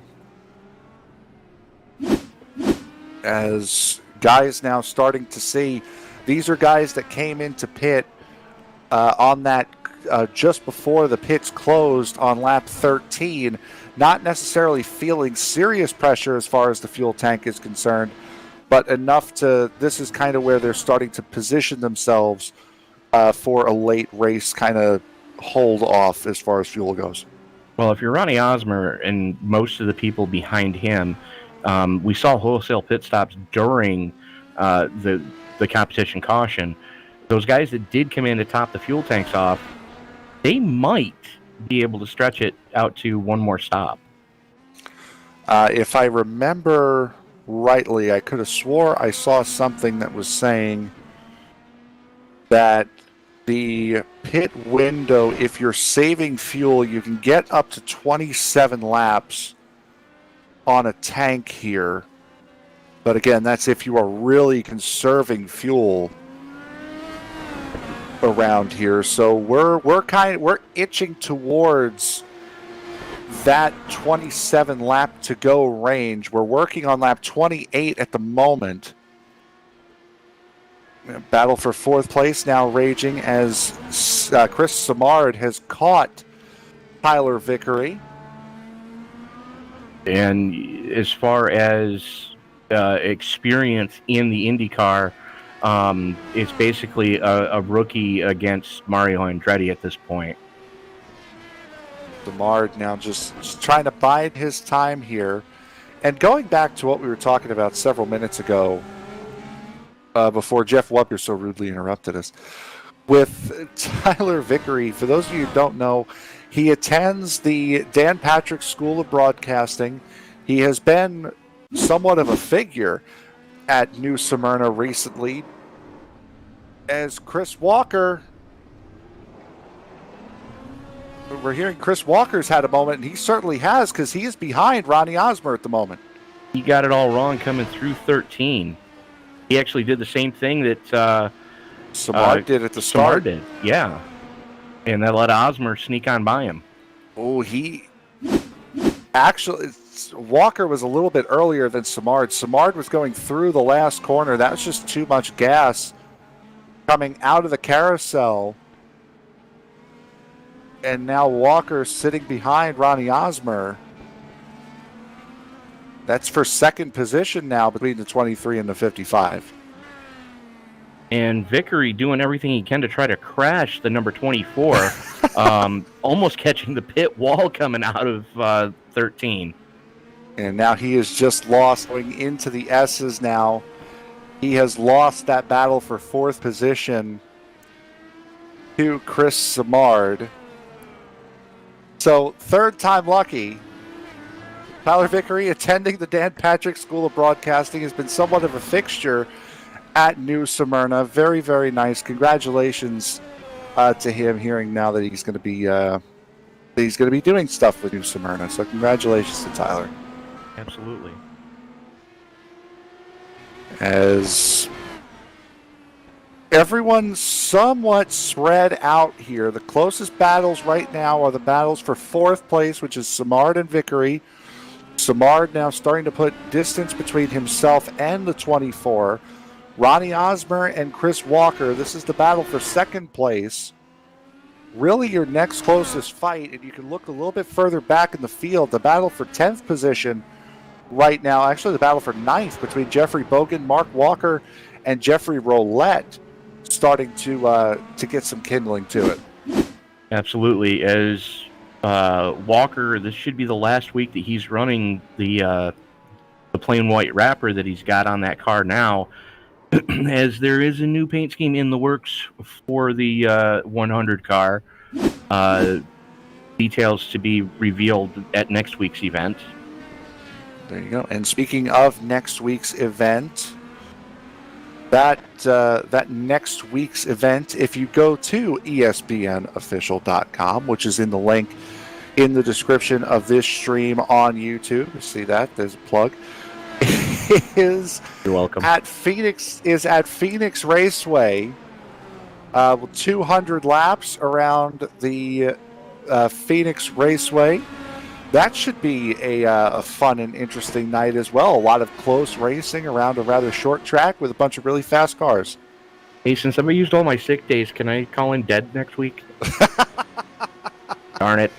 As guys now starting to see, these are guys that came into pit on that just before the pits closed on lap 13, not necessarily feeling serious pressure as far as the fuel tank is concerned, but enough to, this is kind of where they're starting to position themselves for a late race kind of hold off as far as fuel goes. Well, if you're Ronnie Osmer and most of the people behind him, we saw wholesale pit stops during the competition caution. Those guys that did come in to top the fuel tanks off, they might be able to stretch it out to one more stop. If I remember rightly, I could have swore I saw something that was saying that the pit window, if you're saving fuel, you can get up to 27 laps on a tank here. But again, that's if you are really conserving fuel around here. So we're itching towards that 27 lap to go range. We're working on lap 28 at the moment. Battle for fourth place now raging as Chris Samard has caught Tyler Vickery. And as far as experience in the IndyCar, it's basically a rookie against Mario Andretti at this point. Samard now just trying to bide his time here. And going back to what we were talking about several minutes ago, before Jeff Wubker so rudely interrupted us, with Tyler Vickery, for those of you who don't know, he attends the Dan Patrick School of Broadcasting. He has been somewhat of a figure at New Smyrna recently, as Chris Walker, we're hearing Chris Walker's had a moment, and he certainly has, because he is behind Ronnie Osmer at the moment. He got it all wrong coming through 13. He actually did the same thing that Samard did at the start. Samard did, yeah. And that let Osmer sneak on by him. Oh, he actually, Walker was a little bit earlier than Simard. Simard was going through the last corner. That was just too much gas coming out of the carousel. And now Walker sitting behind Ronnie Osmer. That's for second position now between the 23 and the 55. And Vickery doing everything he can to try to crash the number 24, almost catching the pit wall coming out of 13. And now he has just lost, going into the S's now. He has lost that battle for fourth position to Chris Simard. So, third time lucky. Tyler Vickery, attending the Dan Patrick School of Broadcasting, has been somewhat of a fixture at New Smyrna. Very, very nice. Congratulations to him. Hearing now that he's going to be doing stuff with New Smyrna. So, congratulations to Tyler. Absolutely. As everyone's somewhat spread out here, the closest battles right now are the battles for fourth place, which is Simard and Vickery. Simard now starting to put distance between himself and the 24. Ronnie Osmer and Chris Walker, this is the battle for second place. Really your next closest fight, and you can look a little bit further back in the field, the battle for 10th position right now, actually the battle for 9th between Jeffrey Bogan, Mark Walker, and Jeffrey Roulette starting to get some kindling to it. Absolutely. As Walker, this should be the last week that he's running the plain white wrapper that he's got on that car now, as there is a new paint scheme in the works for the 100 car. Details to be revealed at next week's event. There you go. And speaking of next week's event, that next week's event, if you go to ESBNofficial.com, which is in the link in the description of this stream on YouTube, you see that? There's a plug. You're welcome. At Phoenix Raceway, 200 laps around the Phoenix Raceway. That should be a fun and interesting night as well. A lot of close racing around a rather short track with a bunch of really fast cars. Hey, since I've used all my sick days, can I call in dead next week? Darn it.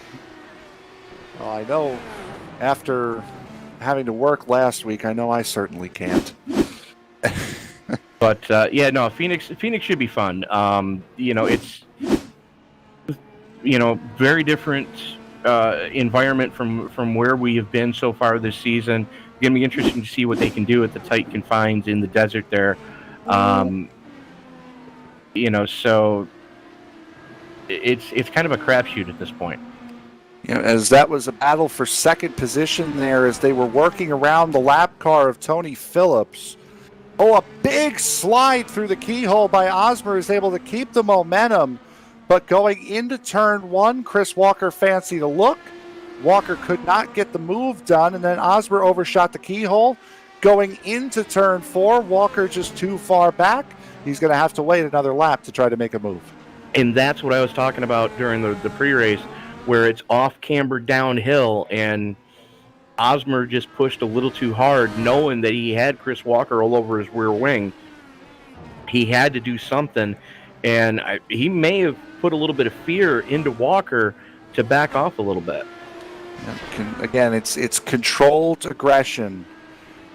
Well, I know after having to work last week, I know I certainly can't. But, Phoenix should be fun. It's, very different environment from where we have been so far this season. It's going to be interesting to see what they can do at the tight confines in the desert there. So it's kind of a crapshoot at this point. As that was a battle for second position there as they were working around the lap car of Tony Phillips. Oh, a big slide through the keyhole by Osmer is able to keep the momentum. But going into turn one, Chris Walker fancied a look. Walker could not get the move done, and then Osmer overshot the keyhole. Going into turn four, Walker just too far back. He's going to have to wait another lap to try to make a move. And that's what I was talking about during the pre-race, where it's off-cambered downhill, and Osmer just pushed a little too hard, knowing that he had Chris Walker all over his rear wing. He had to do something, and he may have put a little bit of fear into Walker to back off a little bit. Again, it's controlled aggression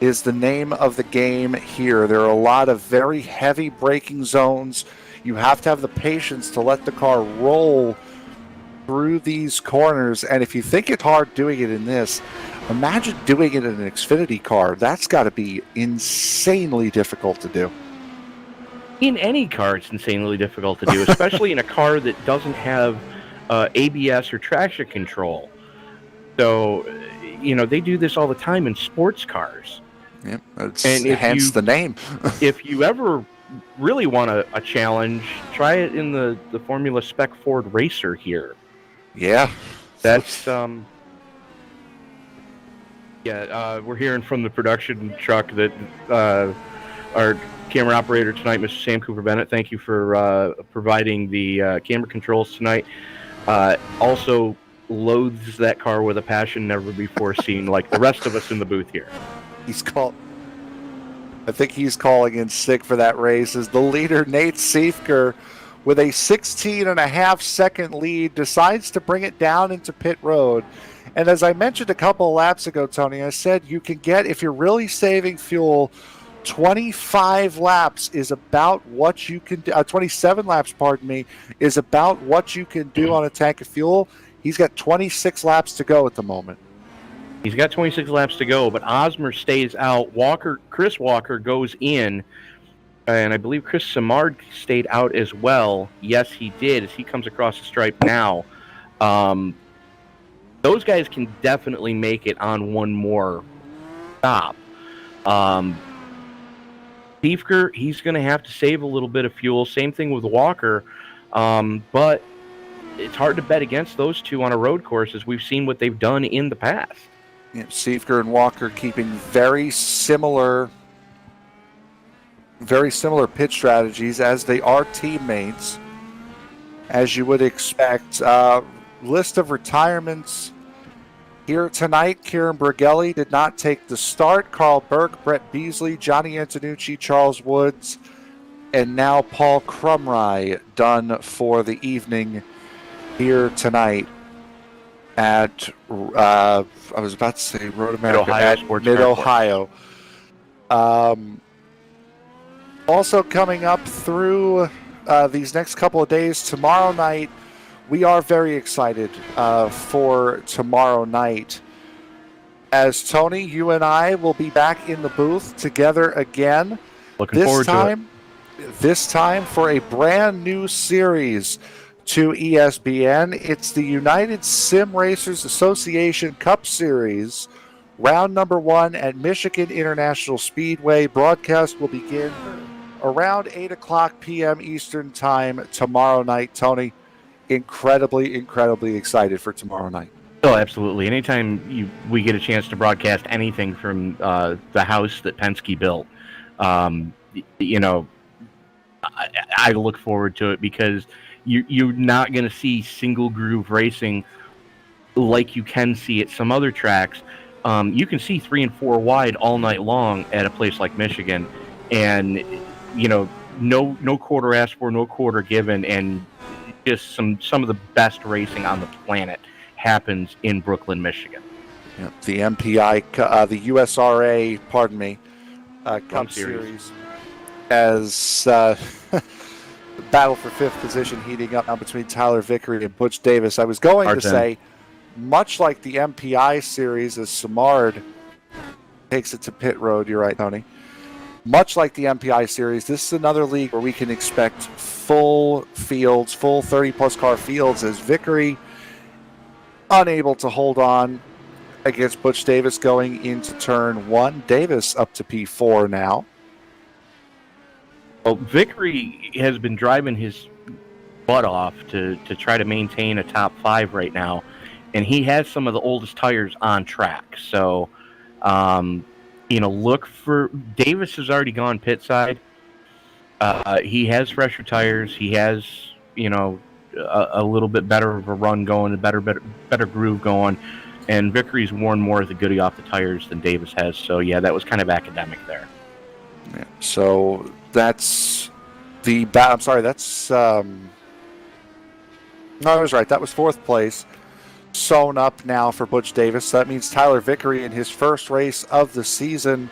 is the name of the game here. There are a lot of very heavy braking zones. You have to have the patience to let the car roll through these corners. And if you think it's hard doing it in this, imagine doing it in an Xfinity car. That's got to be insanely difficult to do. In any car, it's insanely difficult to do, especially in a car that doesn't have ABS or traction control. So, they do this all the time in sports cars. Yep, hence the name. If you ever really want a challenge, try it in the Formula Spec Ford Racer here. Yeah. That's, we're hearing from the production truck that our camera operator tonight, Mr. Sam Cooper Bennett, thank you for providing the camera controls tonight. Also, loathes that car with a passion never before seen, like the rest of us in the booth here. I think he's calling in sick for that race as the leader, Nate Siefker, with a 16.5-second lead, decides to bring it down into pit road. And as I mentioned a couple of laps ago, Tony, I said you can get, if you're really saving fuel, 25 laps is about what you can do. 27 laps, pardon me, is about what you can do on a tank of fuel. He's got 26 laps to go at the moment. He's got 26 laps to go, but Osmer stays out. Chris Walker goes in, and I believe Chris Simard stayed out as well. Yes, he did, as he comes across the stripe now. Those guys can definitely make it on one more stop. Siefker, he's going to have to save a little bit of fuel. Same thing with Walker, but it's hard to bet against those two on a road course, as we've seen what they've done in the past. Yeah, Siefker and Walker keeping very similar pit strategies, as they are teammates, as you would expect. List of retirements here tonight: Kieran Brigelli did not take the start. Carl Burke, Brett Beasley, Johnny Antonucci, Charles Woods, and now Paul Crumry done for the evening here tonight at, I was about to say Road America, at Mid-Ohio. Also coming up through these next couple of days, tomorrow night, we are very excited for tomorrow night, as Tony, you and I will be back in the booth together again. Looking forward to it. This time for a brand new series to ESBN. It's the United Sim Racers Association Cup Series, round number 1 at Michigan International Speedway. Broadcast will begin around 8 o'clock p.m. Eastern Time tomorrow night. Tony, incredibly excited for tomorrow night. Oh, absolutely. Anytime we get a chance to broadcast anything from the house that Penske built, I look forward to it, because you're not going to see single groove racing like you can see at some other tracks. You can see 3 and 4 wide all night long at a place like Michigan, and no quarter asked for, no quarter given, and just some of the best racing on the planet happens in Brooklyn, Michigan. Yeah, the MPI, the USRA, pardon me, Cup Series, as battle for 5th position heating up now between Tyler Vickery and Butch Davis. I was going to say, much like the MPI series, as Simard takes it to pit road, you're right, Tony. Much like the MPI series, this is another league where we can expect full fields, full 30-plus car fields, as Vickery unable to hold on against Butch Davis going into turn 1. Davis up to P4 now. Well, Vickery has been driving his butt off to try to maintain a top 5 right now, and he has some of the oldest tires on track. So, look for Davis has already gone pit side. He has fresher tires. He has, a little bit better of a run going, a better groove going, and Vickery's worn more of the goodie off the tires than Davis has. So, yeah, that was kind of academic there. Yeah, so that's the I'm sorry, that's no, I was right. That was 4th place. Sewn up now for Butch Davis. So that means Tyler Vickery in his first race of the season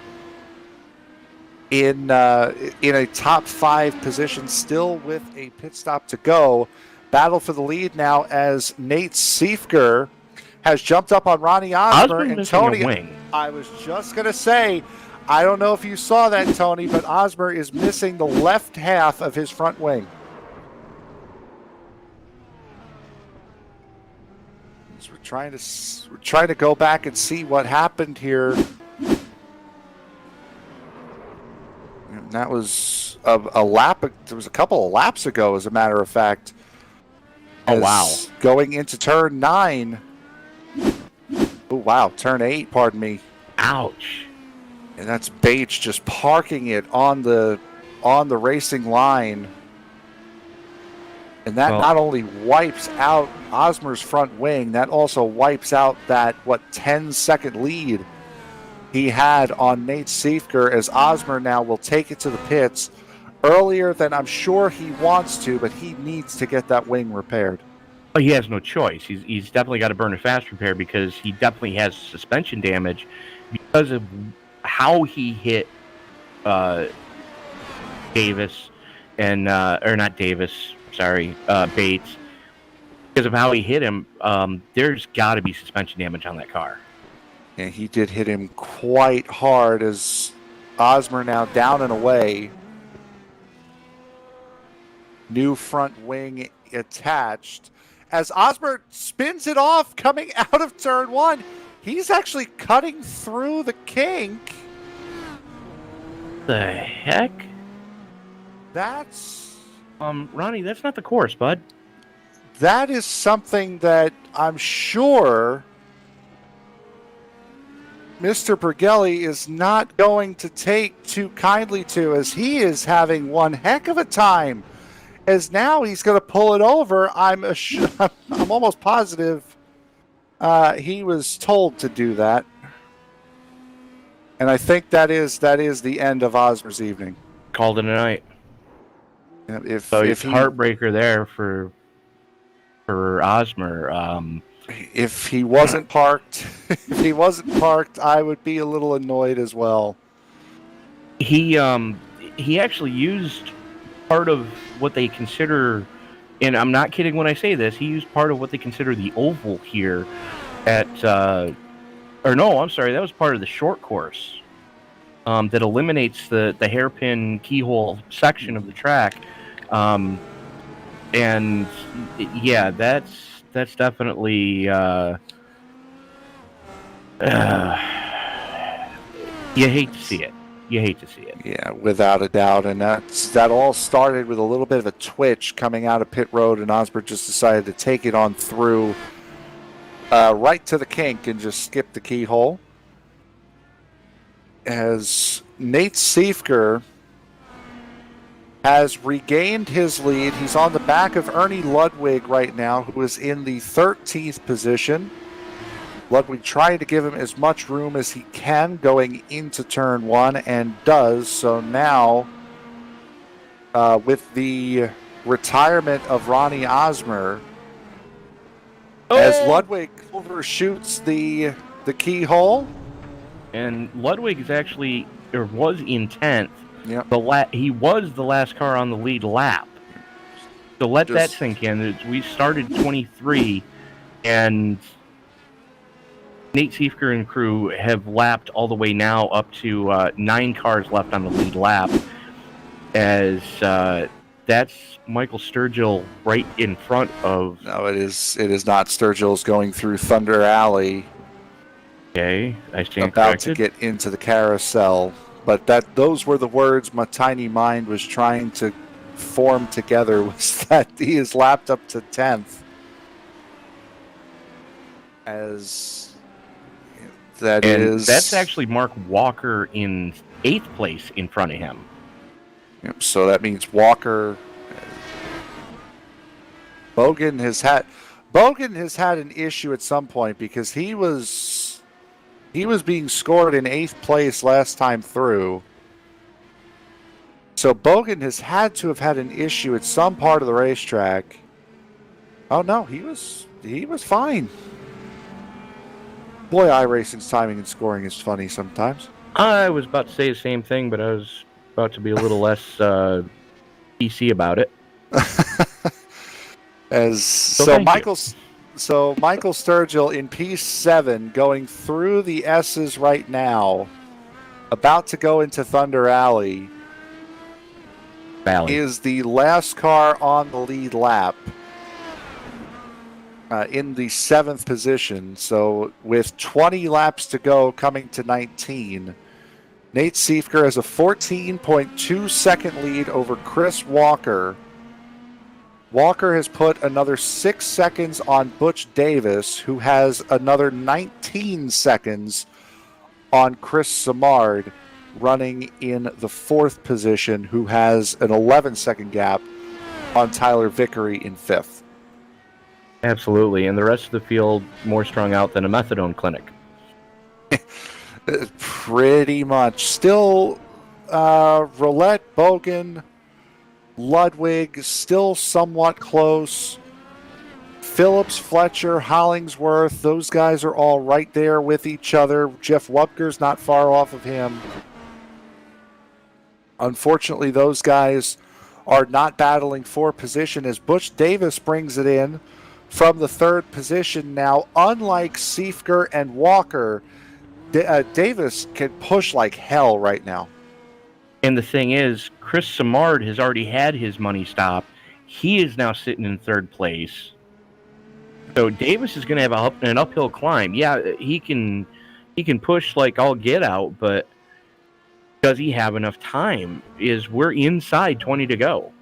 in a top 5 position, still with a pit stop to go. Battle for the lead now, as Nate Siefker has jumped up on Ronnie Osmer and Tony. I was just going to say, I don't know if you saw that, Tony, but Osmer is missing the left half of his front wing. So we're trying to go back and see what happened here. And that was a lap. There was a couple of laps ago, as a matter of fact. Oh, wow. Going into turn 9. Oh, wow. Turn 8, pardon me. Ouch. And that's Bates just parking it on the racing line. And that not only wipes out Osmer's front wing, that also wipes out that, 10-second lead he had on Nate Siefker, as Osmer now will take it to the pits earlier than I'm sure he wants to, but he needs to get that wing repaired. But he has no choice. He's definitely got to burn a fast repair because he definitely has suspension damage because of how he hit Davis and or not Davis, sorry, Bates. Because of how he hit him, there's got to be suspension damage on that car. And he did hit him quite hard, as Osmer now down and away. New front wing attached. As Osmer spins it off coming out of turn one, he's actually cutting through the kink. The heck? That's... Ronnie, that's not the course, bud. That is something that I'm sure Mr. Bergelli is not going to take too kindly to, as he is having one heck of a time. As now he's going to pull it over. I'm almost positive he was told to do that. And I think that is the end of Osmer's evening. Called it a night. If heartbreaker there for Osmer. If he wasn't parked, I would be a little annoyed as well. He actually used part of what they consider, and I'm not kidding when I say this, he used part of what they consider the oval here at, or no, I'm sorry, that was part of the short course that eliminates the hairpin keyhole section of the track. And yeah, that's definitely you hate to see it. Yeah, without a doubt. And that all started with a little bit of a twitch coming out of pit road, and Osmer just decided to take it on through right to the kink and just skip the keyhole. As Nate Siefker has regained his lead. He's on the back of Ernie Ludwig right now, who is in the 13th position. Ludwig trying to give him as much room as he can going into turn one, and does. So now, with the retirement of Ronnie Osmer, as Ludwig overshoots the keyhole. And Ludwig is actually, or was in 10th. Yep. He was the last car on the lead lap. So let that sink in. We started 23, and Nate Siefker and crew have lapped all the way now up to 9 cars left on the lead lap. As that's Michael Sturgill right in front of... No, it is not. Sturgill's going through Thunder Alley. Okay, I stand about corrected. to get into the carousel. But those were the words my tiny mind was trying to form together, was that he is lapped up to 10th. As that's actually Mark Walker in 8th place in front of him. Yep, so that means Walker... Bogan has had an issue at some point, because he was being scored in 8th place last time through. So Bogan has had to have had an issue at some part of the racetrack. Oh no, he was fine. Boy, iRacing's timing and scoring is funny sometimes. I was about to say the same thing, but I was about to be a little less PC about it. Michael Sturgill in P7 going through the S's right now, about to go into Thunder Alley. Is the last car on the lead lap in the 7th position. So with 20 laps to go, coming to 19, Nate Siefker has a 14.2 second lead over Chris Walker. Walker has put another 6 seconds on Butch Davis, who has another 19 seconds on Chris Samard, running in the 4th position, who has an 11-second gap on Tyler Vickery in 5th. Absolutely, and the rest of the field more strung out than a methadone clinic. Pretty much. Still, Roulette, Bogan, Ludwig, still somewhat close. Phillips, Fletcher, Hollingsworth, those guys are all right there with each other. Jeff Wupker's not far off of him. Unfortunately, those guys are not battling for position as Butch Davis brings it in from the 3rd position now. Unlike Siefker and Walker, Davis can push like hell right now. And the thing is, Chris Simard has already had his money stopped. He is now sitting in 3rd place. So Davis is going to have an uphill climb. Yeah, he can push like all get out, but does he have enough time? We're inside 20 to go.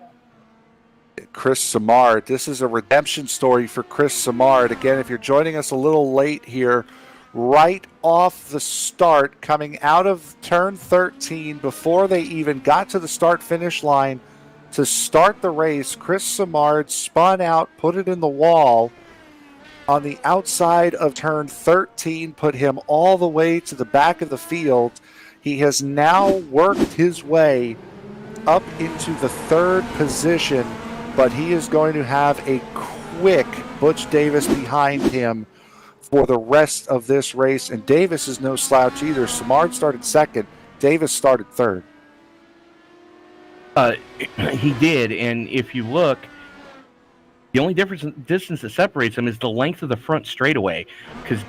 Chris Simard, this is a redemption story for Chris Simard. Again, if you're joining us a little late here, right off the start, coming out of turn 13, before they even got to the start-finish line to start the race, Chris Simard spun out, put it in the wall on the outside of turn 13, put him all the way to the back of the field. He has now worked his way up into the 3rd position, but he is going to have a quick Butch Davis behind him for the rest of this race. And Davis is no slouch either. Simard started 2nd. Davis started 3rd. He did, and if you look, the only distance that separates them is the length of the front straightaway, because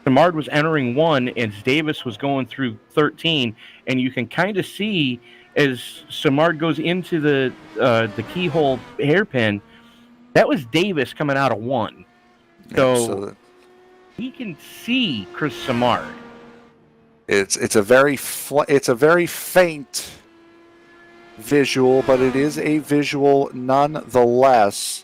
Simard was entering 1 and Davis was going through 13, and you can kind of see as Simard goes into the keyhole hairpin, that was Davis coming out of 1. So he can see Chris Simard. It's a very faint visual, but it is a visual nonetheless.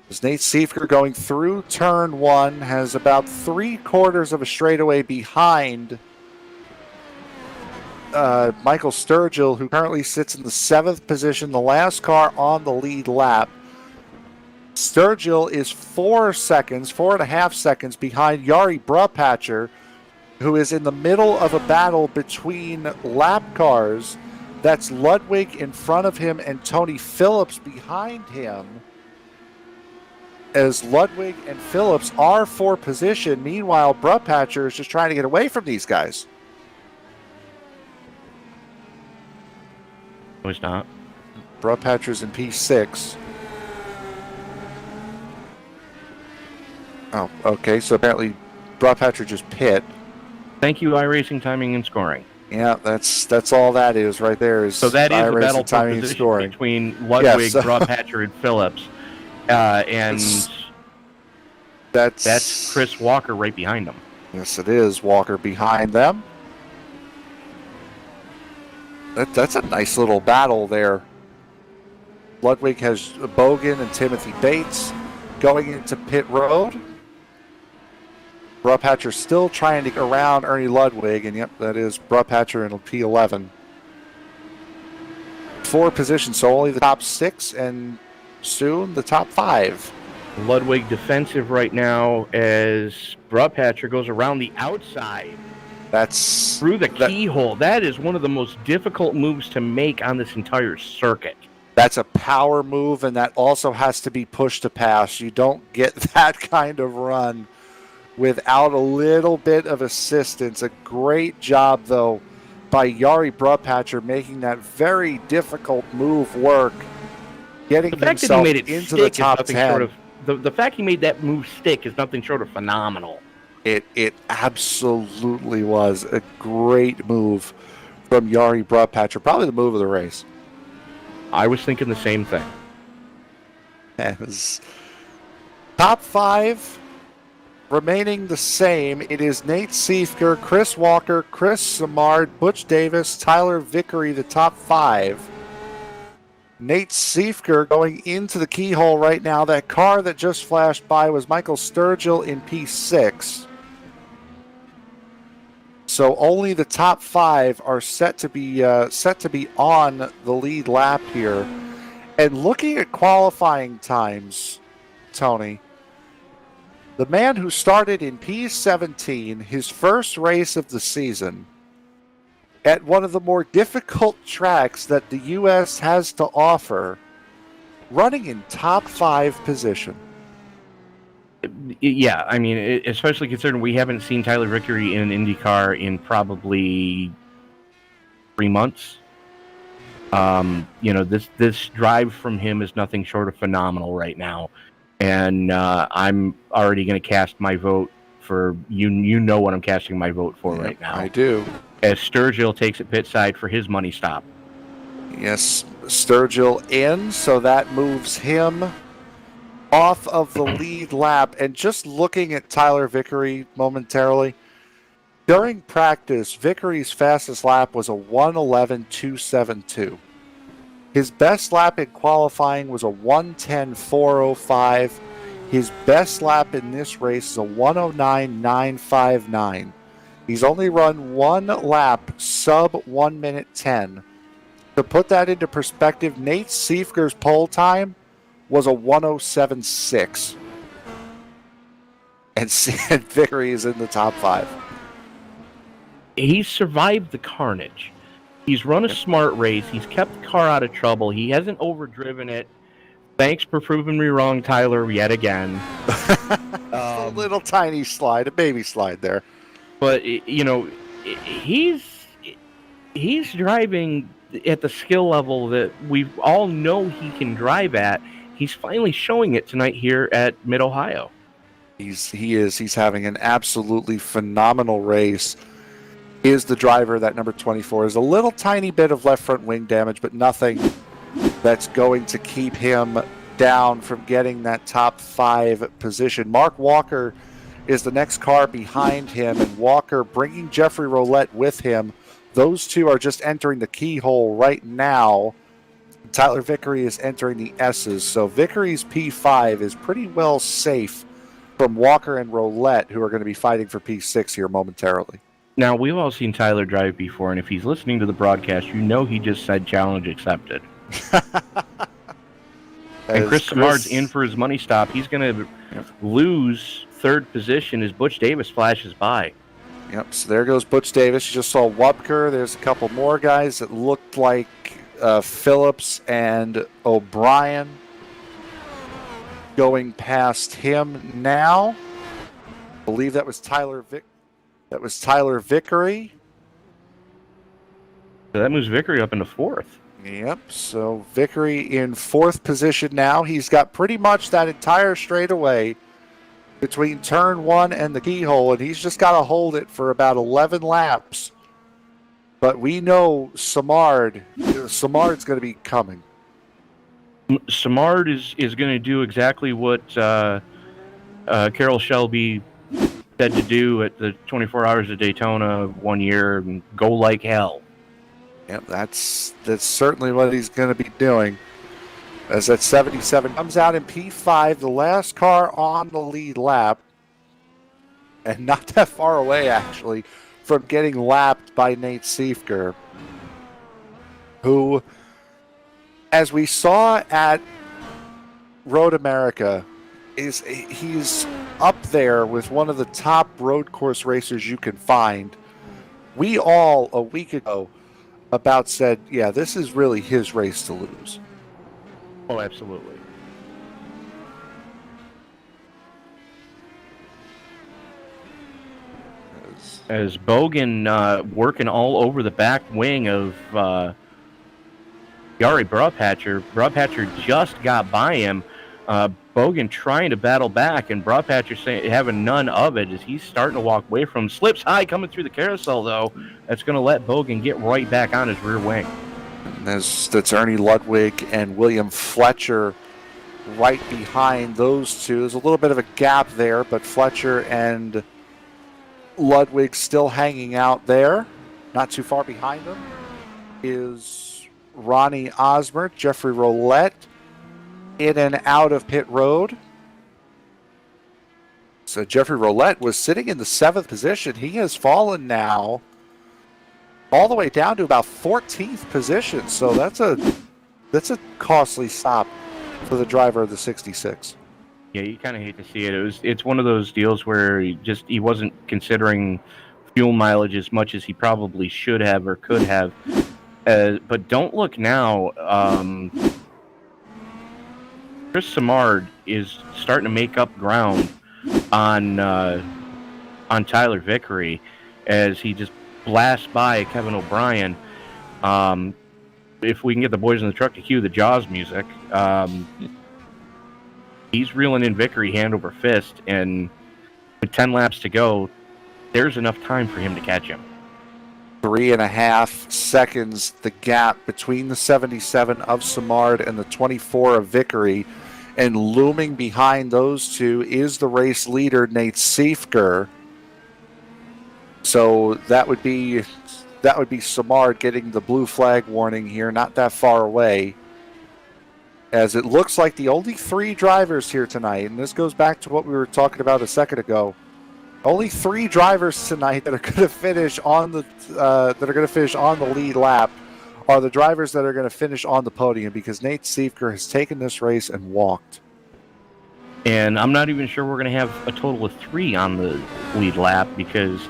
As Nate Siefker going through turn 1 has about 3/4 of a straightaway behind Michael Sturgill, who currently sits in the 7th position, the last car on the lead lap. Sturgill is 4.5 seconds behind Jari Brupatcher, who is in the middle of a battle between lap cars. That's Ludwig in front of him and Tony Phillips behind him, as Ludwig and Phillips are for position. Meanwhile, Brupatcher is just trying to get away from these guys. No, he's not. Brupatcher's in P6. Oh, okay. So apparently Brupatcher just pit. Thank you, iRacing Timing and Scoring. Yeah, that's all that is right there. So that is a battle for position between Ludwig, Brupatcher, and Phillips. And that's Chris Walker right behind them. Yes, it is. Walker behind them. That's a nice little battle there. Ludwig has Bogan and Timothy Bates going into pit road. Brupatcher still trying to get around Ernie Ludwig, and yep, that is Brupatcher in P11. 4 positions, so only the top 6, and soon the top 5. Ludwig defensive right now as Brupatcher goes around the outside. That's through the keyhole. That is one of the most difficult moves to make on this entire circuit. That's a power move, and that also has to be pushed to pass. You don't get that kind of run without a little bit of assistance. A great job, though, by Jari Brupatcher making that very difficult move work, getting himself into the top 10. The fact he made that move stick is nothing short of phenomenal. It absolutely was a great move from Jari Brupatcher. Probably the move of the race. I was thinking the same thing. It was top 5 remaining the same. It is Nate Siefker, Chris Walker, Chris Simard, Butch Davis, Tyler Vickery, the top 5. Nate Siefker going into the keyhole right now. That car that just flashed by was Michael Sturgill in P6. So only the top 5 are set to be on the lead lap here. And looking at qualifying times, Tony, the man who started in P17, his first race of the season, at one of the more difficult tracks that the U.S. has to offer, running in top 5 position. Yeah, I mean, especially considering we haven't seen Tyler Vickery in an IndyCar in probably 3 months. This drive from him is nothing short of phenomenal right now, and I'm already going to cast my vote for you. You know what I'm casting my vote for right now. I do. As Sturgill takes it pit side for his money stop. Yes, Sturgill in, so that moves him off of the lead lap. And just looking at Tyler Vickery momentarily, during practice, Vickery's fastest lap was a 1:11.272. His best lap in qualifying was a 1:10.405. His best lap in this race is a 1:09.959. He's only run one lap sub 1 minute 10. To put that into perspective, Nate Seifger's pole time was a 1:07.6. And Vickery is in the top 5. He's survived the carnage. He's run a smart race. He's kept the car out of trouble. He hasn't overdriven it. Thanks for proving me wrong, Tyler, yet again. A little tiny slide, a baby slide there. But, he's driving at the skill level that we all know he can drive at. He's finally showing it tonight here at Mid-Ohio. He's having an absolutely phenomenal race. Is the driver, that number 24, is a little tiny bit of left front wing damage, but nothing that's going to keep him down from getting that top 5 position. Mark Walker is the next car behind him, and Walker bringing Jeffrey Roulette with him. Those two are just entering the keyhole right now. Tyler Vickery is entering the S's, so Vickery's P5 is pretty well safe from Walker and Roulette, who are going to be fighting for P6 here momentarily. Now, we've all seen Tyler drive before, and if he's listening to the broadcast, you know he just said challenge accepted. And Chris Samard's in for his money stop. He's going to lose third position as Butch Davis flashes by. Yep, so there goes Butch Davis. You just saw Wubker. There's a couple more guys that looked like Phillips and O'Brien going past him now. I believe that was Tyler Vickery. So that moves Vickery up into 4th. Yep, so Vickery in 4th position now. He's got pretty much that entire straightaway between turn 1 and the keyhole, and he's just got to hold it for about 11 laps. But we know Samard's going to be coming. Samard is going to do exactly what Carroll Shelby said to do at the 24 Hours of Daytona one year, and go like hell. Yep, that's certainly what he's going to be doing. As that 77 comes out in P5, the last car on the lead lap, and not that far away, actually, from getting lapped by Nate Seifger, who, as we saw at Road America, he's up there with one of the top road course racers you can find. We all, a week ago, about said, yeah, this is really his race to lose. Oh, absolutely. As Bogan working all over the back wing of Yari Brabhatcher. Brabhatcher just got by him. Bogan trying to battle back, and Brabhatcher having none of it as he's starting to walk away from him. Slips high coming through the carousel, though. That's going to let Bogan get right back on his rear wing. And that's Ernie Ludwig and William Fletcher right behind those two. There's a little bit of a gap there, but Fletcher and Ludwig still hanging out there. Not too far behind them is Ronnie Osmer, Jeffrey Roulette in and out of pit road. So Jeffrey Roulette was sitting in the 7th position. He has fallen now all the way down to about 14th position. So that's a That's a costly stop for the driver of the 66. Yeah, you kind of hate to see it. It's one of those deals where he wasn't considering fuel mileage as much as he probably should have or could have. But don't look now. Chris Samard is starting to make up ground on Tyler Vickery as he just blasts by Kevin O'Brien. If we can get the boys in the truck to cue the Jaws music, he's reeling in Vickery hand over fist, and with 10 laps to go, there's enough time for him to catch him. 3.5 seconds the gap between the 77 of Samard and the 24 of Vickery, and looming behind those two is the race leader, Nate Siefker. So that would be Samard getting the blue flag warning here, not that far away, as it looks like the only 3 drivers here tonight, and this goes back to what we were talking about a second ago. Only 3 drivers tonight that are going to finish on the lead lap are the drivers that are going to finish on the podium, because Nate Siefker has taken this race and walked. And I'm not even sure we're going to have a total of 3 on the lead lap, because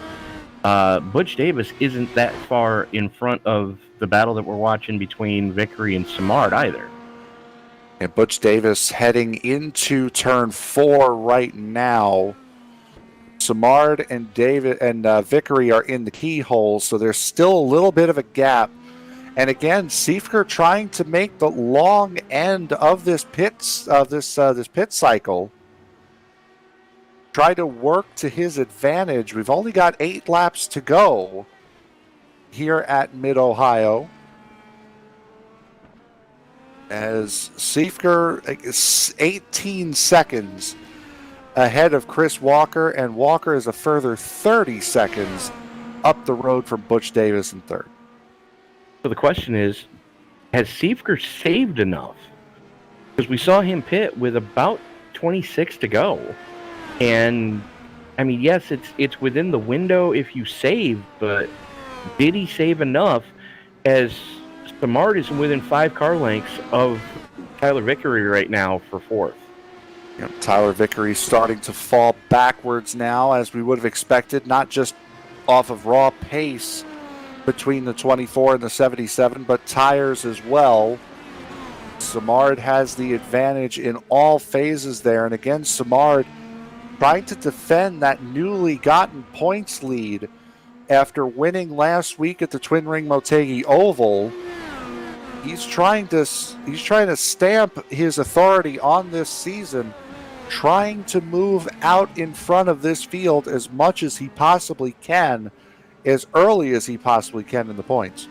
Butch Davis isn't that far in front of the battle that we're watching between Vickery and Samard either. And Butch Davis heading into turn 4 right now. Samard and Vickery are in the keyhole, so there's still a little bit of a gap. And again, Siefker trying to make the long end of this pit cycle. Try to work to his advantage. We've only got 8 laps to go here at Mid-Ohio, as Siefker is 18 seconds ahead of Chris Walker, and Walker is a further 30 seconds up the road from Butch Davis in third. So the question is, has Siefker saved enough? Because we saw him pit with about 26 to go. And, I mean, yes, it's within the window if you save, but did he save enough, as Samard is within 5 car lengths of Tyler Vickery right now for 4th? Tyler Vickery starting to fall backwards now, as we would have expected, not just off of raw pace between the 24 and the 77, but tires as well. Samard has the advantage in all phases there, and again, Samard trying to defend that newly gotten points lead after winning last week at the Twin Ring Motegi Oval. He's trying to stamp his authority on this season, trying to move out in front of this field as much as he possibly can, as early as he possibly can in the points.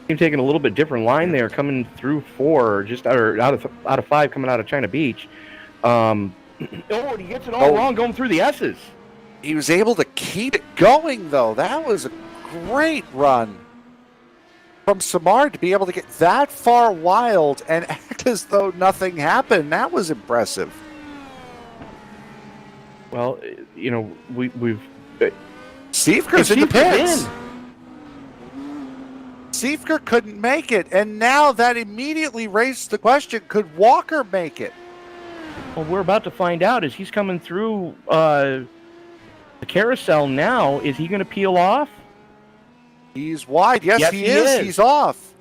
He's taking a little bit different line there, coming through 4, just out of 5, coming out of China Beach. And he gets it all wrong going through the S's. He was able to keep it going, though. That was a great run from Samard to be able to get that far wild and act as though nothing happened. That was impressive. Well, we've Siefker's in the pits. Siefker couldn't make it, and now that immediately raised the question, could Walker make it? Well, we're about to find out as he's coming through the carousel now. Is he going to peel off? He's wide. Yes, he is. He's off.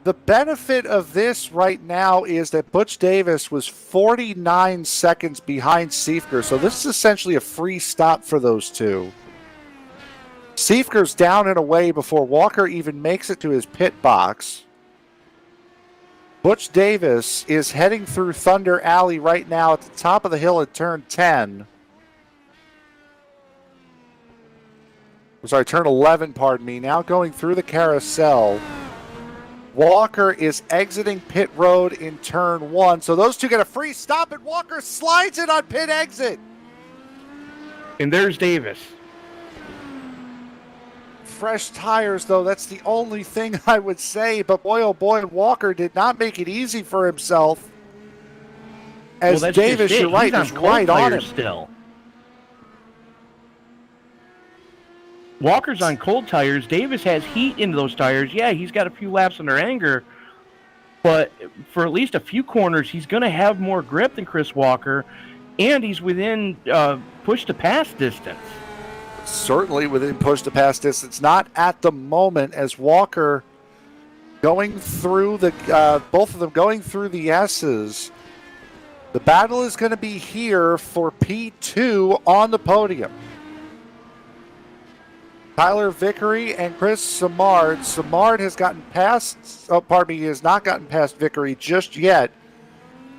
The benefit of this right now is that Butch Davis was 49 seconds behind Siefker, so this is essentially a free stop for those two. Siefker's down and away before Walker even makes it to his pit box. Butch Davis is heading through Thunder Alley right now at the top of the hill at turn 10. I'm sorry, turn 11, pardon me. Now going through the carousel. Walker is exiting pit road in turn 1. So those two get a free stop, and Walker slides it on pit exit. And there's Davis. Fresh tires, though, that's the only thing I would say. But boy, oh boy, Walker did not make it easy for himself. As Davis, you're right, is right on him. Still. Walker's on cold tires. Davis has heat into those tires. Yeah, he's got a few laps under anger, but for at least a few corners, he's going to have more grip than Chris Walker, and he's within push-to-pass distance. Certainly within push-to-pass distance. Not at the moment, as Walker going through both of them going through the S's. The battle is going to be here for P2 on the podium. Tyler Vickery and Chris Simard. Simard has gotten past, he has not gotten past Vickery just yet.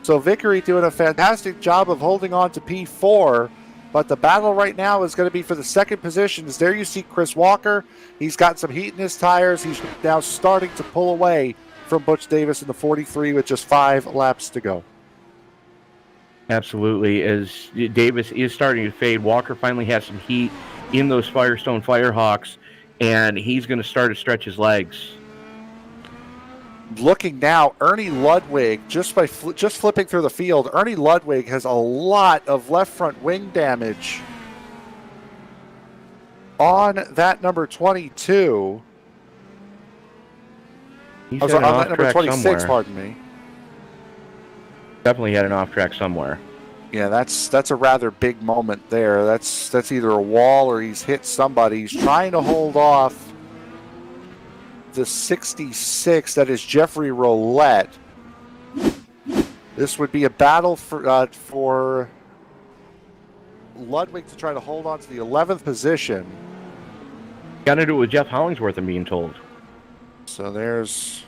So Vickery doing a fantastic job of holding on to P4. But the battle right now is going to be for the second position. As there you see Chris Walker. He's got some heat in his tires. He's now starting to pull away from Butch Davis in the 43 with just 5 laps to go. Absolutely. As Davis is starting to fade, Walker finally has some heat in those Firestone Firehawks, and he's going to start to stretch his legs. Looking now, Ernie Ludwig, just flipping through the field, Ernie Ludwig has a lot of left front wing damage on that number 22. He's on that number 26, somewhere. Pardon me. Definitely had an off track somewhere. Yeah, that's a rather big moment there. That's either a wall or he's hit somebody. He's trying to hold off the 66. That is Jeffrey Roulette. This would be a battle for Ludwig to try to hold on to the 11th position. Got to do it with Jeff Hollingsworth, I'm being told. So there's...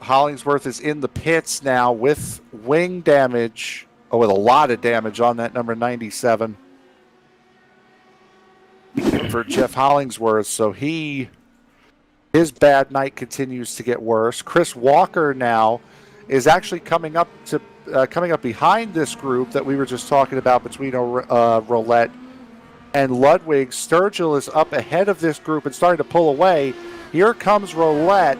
Hollingsworth is in the pits now with wing damage, with a lot of damage on that number 97 for Jeff Hollingsworth. So his bad night continues to get worse. Chris Walker now is actually coming up behind this group that we were just talking about between Roulette and Ludwig. Sturgill is up ahead of this group and starting to pull away. Here comes Roulette.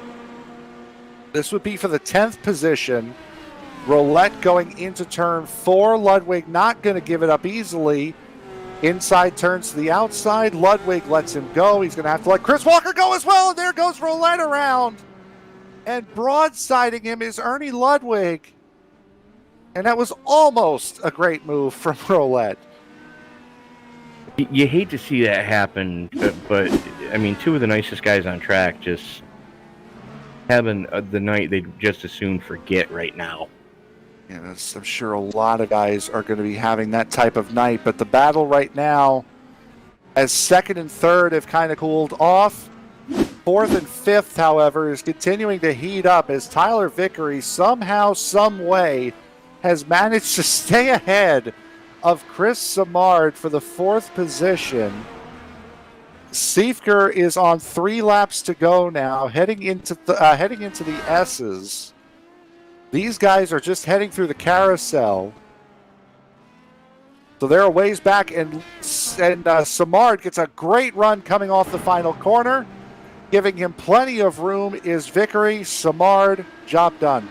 This would be for the 10th position. Roulette going into turn 4. Ludwig not going to give it up easily. Inside turns to the outside. Ludwig lets him go. He's going to have to let Chris Walker go as well. And there goes Roulette around. And broadsiding him is Ernie Ludwig. And that was almost a great move from Roulette. You hate to see that happen, but I mean, two of the nicest guys on track just having the night they'd just as soon forget right now. Yes, I'm sure a lot of guys are going to be having that type of night, but the battle right now, as second and third have kind of cooled off, fourth and fifth, however, is continuing to heat up as Tyler Vickery somehow, some way, has managed to stay ahead of Chris Simard for the 4th position. Siefker is on 3 laps to go now, heading into the S's. These guys are just heading through the carousel. So they're a ways back, and Simard gets a great run coming off the final corner. Giving him plenty of room is Vickery. Simard, job done.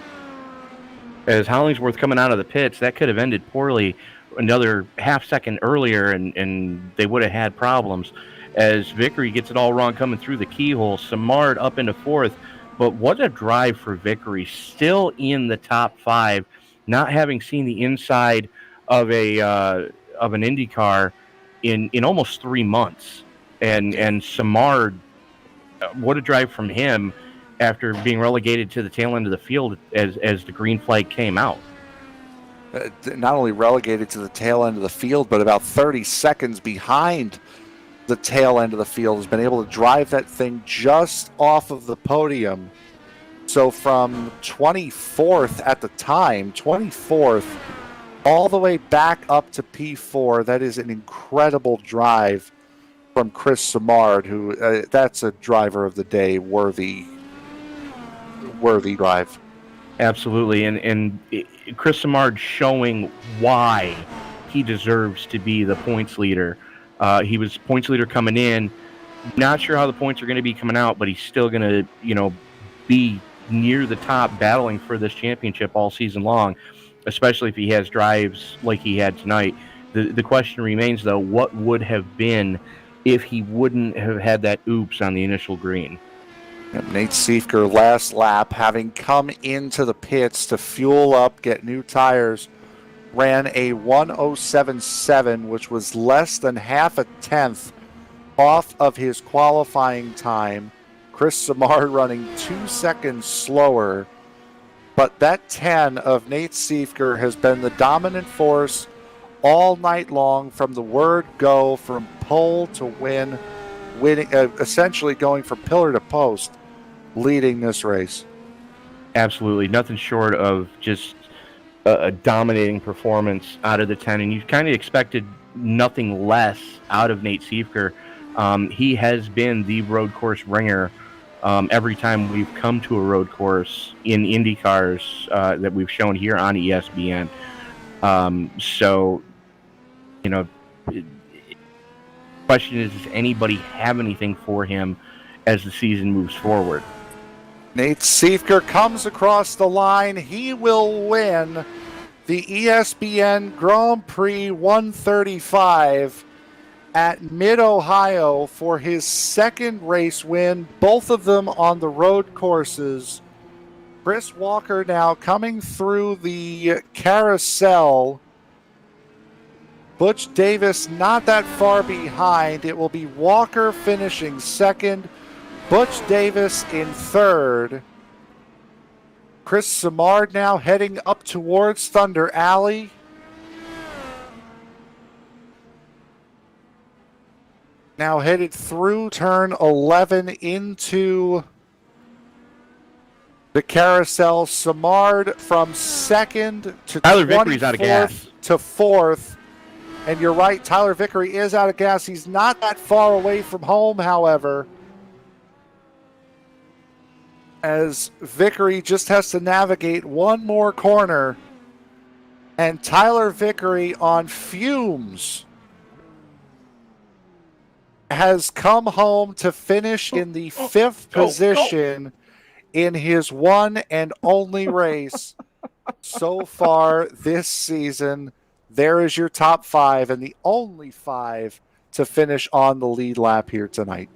As Hollingsworth coming out of the pits, that could have ended poorly another half second earlier, and they would have had problems. As Vickery gets it all wrong coming through the keyhole, Simard up into 4th. But what a drive for Vickery, still in the top 5, not having seen the inside of an IndyCar in almost 3 months. And Simard, what a drive from him after being relegated to the tail end of the field as the green flag came out. Not only relegated to the tail end of the field, but about 30 seconds behind the tail end of the field, has been able to drive that thing just off of the podium. So from 24th at the time, 24th, all the way back up to P4, that is an incredible drive from Chris Simard, who that's a driver of the day worthy drive. Absolutely, and Chris Simard showing why he deserves to be the points leader. He was points leader coming in. Not sure how the points are going to be coming out, but he's still going to, be near the top battling for this championship all season long, especially if he has drives like he had tonight. The question remains, though, what would have been if he wouldn't have had that oops on the initial green? Nate Siefker, last lap, having come into the pits to fuel up, get new tires, ran a 1:07.7, which was less than half a tenth off of his qualifying time. Chris Simard running 2 seconds slower. But that 10 of Nate Siefker has been the dominant force all night long, from the word go, from pole to winning, essentially going from pillar to post, leading this race. Absolutely. Nothing short of just a dominating performance out of the 10. And you kind of expected nothing less out of Nate Siefker. He has been the road course ringer every time we've come to a road course in Indy cars that we've shown here on ESBN. So, you know, the question is, does anybody have anything for him as the season moves forward? Nate Siefker comes across the line. He will win the ESBN Grand Prix 135 at Mid-Ohio for his second race win, both of them on the road courses. Chris Walker now coming through the carousel. Butch Davis not that far behind. It will be Walker finishing second, Butch Davis in third. Chris Simard now heading up towards Thunder Alley. Now headed through turn 11 into the carousel. Simard from second to Tyler Vickery's out of 24th gas. to fourth. And you're right, Tyler Vickery is out of gas. He's not that far away from home, however, as Vickery just has to navigate one more corner. And Tyler Vickery on fumes has come home to finish in the fifth position in his one and only race so far this season. There is your top five, and the only five to finish on the lead lap here tonight.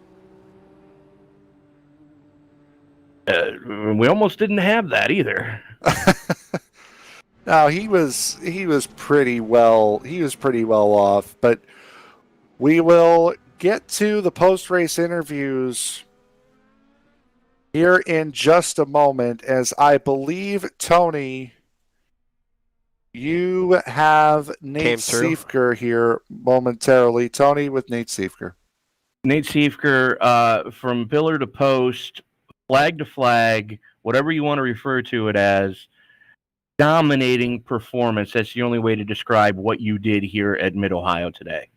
We almost didn't have that either. No, he was pretty well. He was pretty well off, but we will get to the post-race interviews here in just a moment, as I believe, Tony, you have Nate Siefker here momentarily. Tony with Nate Siefker. Nate Siefker, from pillar to post, flag to flag, whatever you want to refer to it as, dominating performance. That's the only way to describe what you did here at Mid-Ohio today.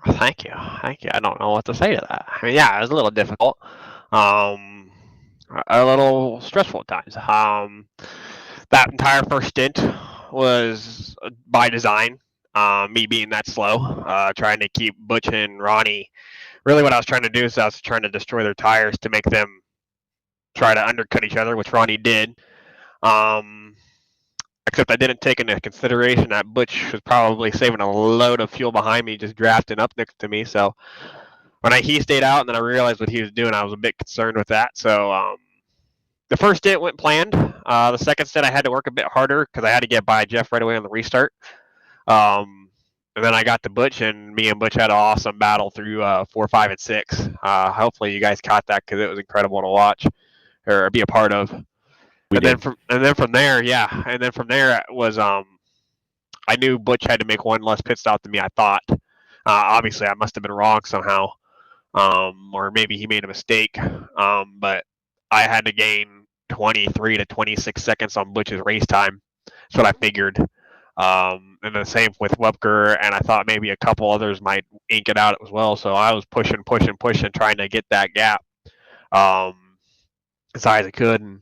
Thank you. I don't know what to say to that. I mean, yeah, it was a little difficult, a little stressful at times. That entire first stint was by design. Me being that slow, trying to keep Butch and Ronnie. Really, what I was trying to do is I was trying to destroy their tires to make them try to undercut each other, which Ronnie did. Except I didn't take into consideration that Butch was probably saving a load of fuel behind me, just drafting up next to me. So when he stayed out and then I realized what he was doing, I was a bit concerned with that. So the first stint went planned. The second stint I had to work a bit harder because I had to get by Jeff right away on the restart. And then I got to Butch, and me and Butch had an awesome battle through 4, 5, and 6. Hopefully you guys caught that because it was incredible to watch or be a part of. And then from there it was I knew Butch had to make one less pit stop than me, I thought. Obviously I must have been wrong somehow. Or maybe he made a mistake. But I had to gain 23 to 26 seconds on Butch's race time. That's what I figured. And the same with Webker, and I thought maybe a couple others might ink it out as well. So I was pushing, trying to get that gap as high as I could. And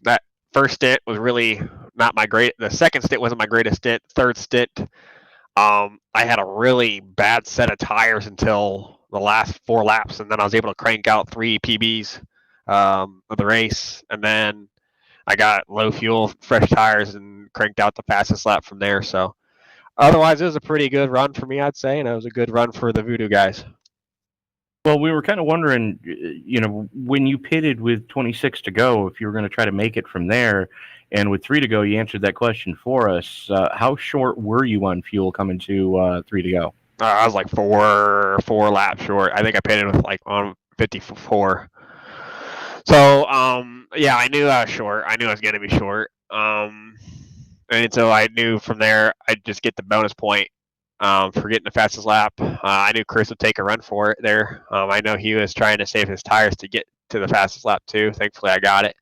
that first stint was really not my great. The second stint wasn't my greatest stint. Third stint, I had a really bad set of tires until the last 4 laps, and then I was able to crank out 3 PBs of the race, and then I got low fuel, fresh tires, and cranked out the fastest lap from there. So otherwise, it was a pretty good run for me, I'd say, and it was a good run for the Voodoo guys. Well, we were kind of wondering, when you pitted with 26 to go, if you were going to try to make it from there, and with 3 to go, you answered that question for us. How short were you on fuel coming to 3 to go? I was like four laps short. I think I pitted with like on 54. So yeah, I knew I was short. I knew I was going to be short. And so I knew from there I'd just get the bonus point for getting the fastest lap. I knew Chris would take a run for it there. I know he was trying to save his tires to get to the fastest lap too. Thankfully, I got it.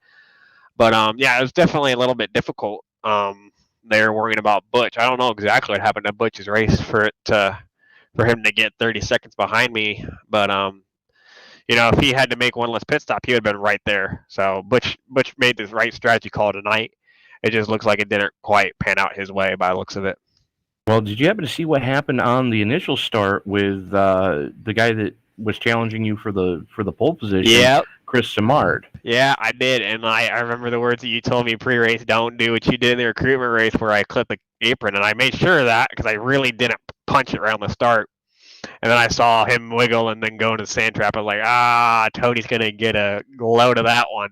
But yeah, it was definitely a little bit difficult there worrying about Butch. I don't know exactly what happened to Butch's race for him to get 30 seconds behind me. But if he had to make one less pit stop, he would have been right there. So Butch made the right strategy call tonight. It just looks like it didn't quite pan out his way by the looks of it. Well, did you happen to see what happened on the initial start with the guy that was challenging you for the pole position? Yep. Chris Samard. Yeah, I did, and I remember the words that you told me pre-race: "Don't do what you did in the recruitment race where I clipped the apron," and I made sure of that because I really didn't punch it around the start. And then I saw him wiggle and then go into the sand trap. I was like, Tony's gonna get a load of that one.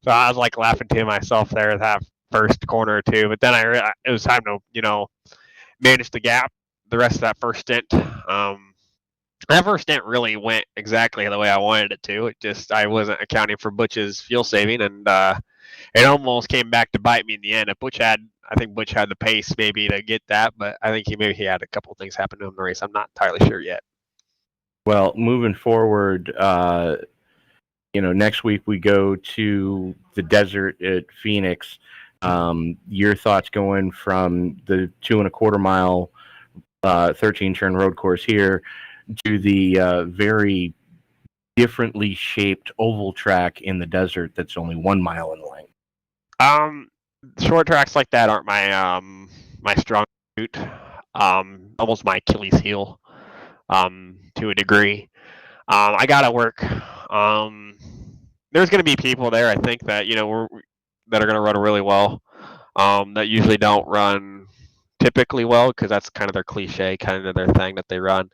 So I was like laughing to myself there that first corner or two. But then it was time to manage the gap the rest of that first stint. That first stint really went exactly the way I wanted it to. I wasn't accounting for Butch's fuel saving, and it almost came back to bite me in the end. I think Butch had the pace maybe to get that, but I think he had a couple of things happen to him in the race. I'm not entirely sure yet. Well, moving forward, next week we go to the desert at Phoenix. Your thoughts going from the 2.25 mile 13-turn road course here to the very differently shaped oval track in the desert that's only 1 mile in length? Short tracks like that aren't my strong suit. Almost my Achilles heel, to a degree. I gotta work. There's gonna be people there, I think, that that are gonna run really well. That usually don't run typically well because that's kind of their cliche, kind of their thing that they run.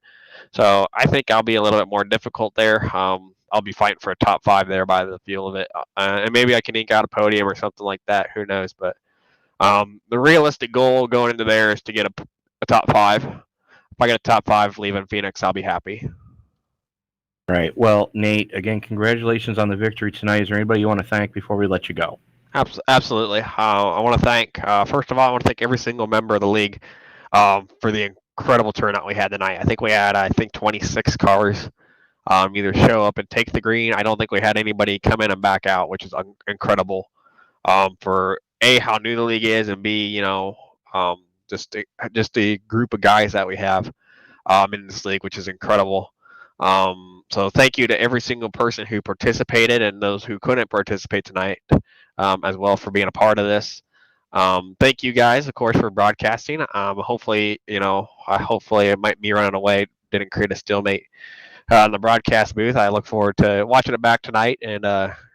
So I think I'll be a little bit more difficult there. I'll be fighting for a top 5 there by the feel of it. And maybe I can eke out a podium or something like that. Who knows? But the realistic goal going into there is to get a top 5. If I get a top 5 leaving Phoenix, I'll be happy. All right. Well, Nate, again, congratulations on the victory tonight. Is there anybody you want to thank before we let you go? Absolutely. I want to thank, first of all, I want to thank every single member of the league for the incredible turnout we had tonight. I think we had 26 cars either show up and take the green. I don't think we had anybody come in and back out, which is incredible for A, how new the league is, and B, just the group of guys that we have in this league, which is incredible. So thank you to every single person who participated and those who couldn't participate tonight as well for being a part of this. Thank you guys, of course, for broadcasting. Hopefully it might be running away. Didn't create a stalemate in the broadcast booth. I look forward to watching it back tonight and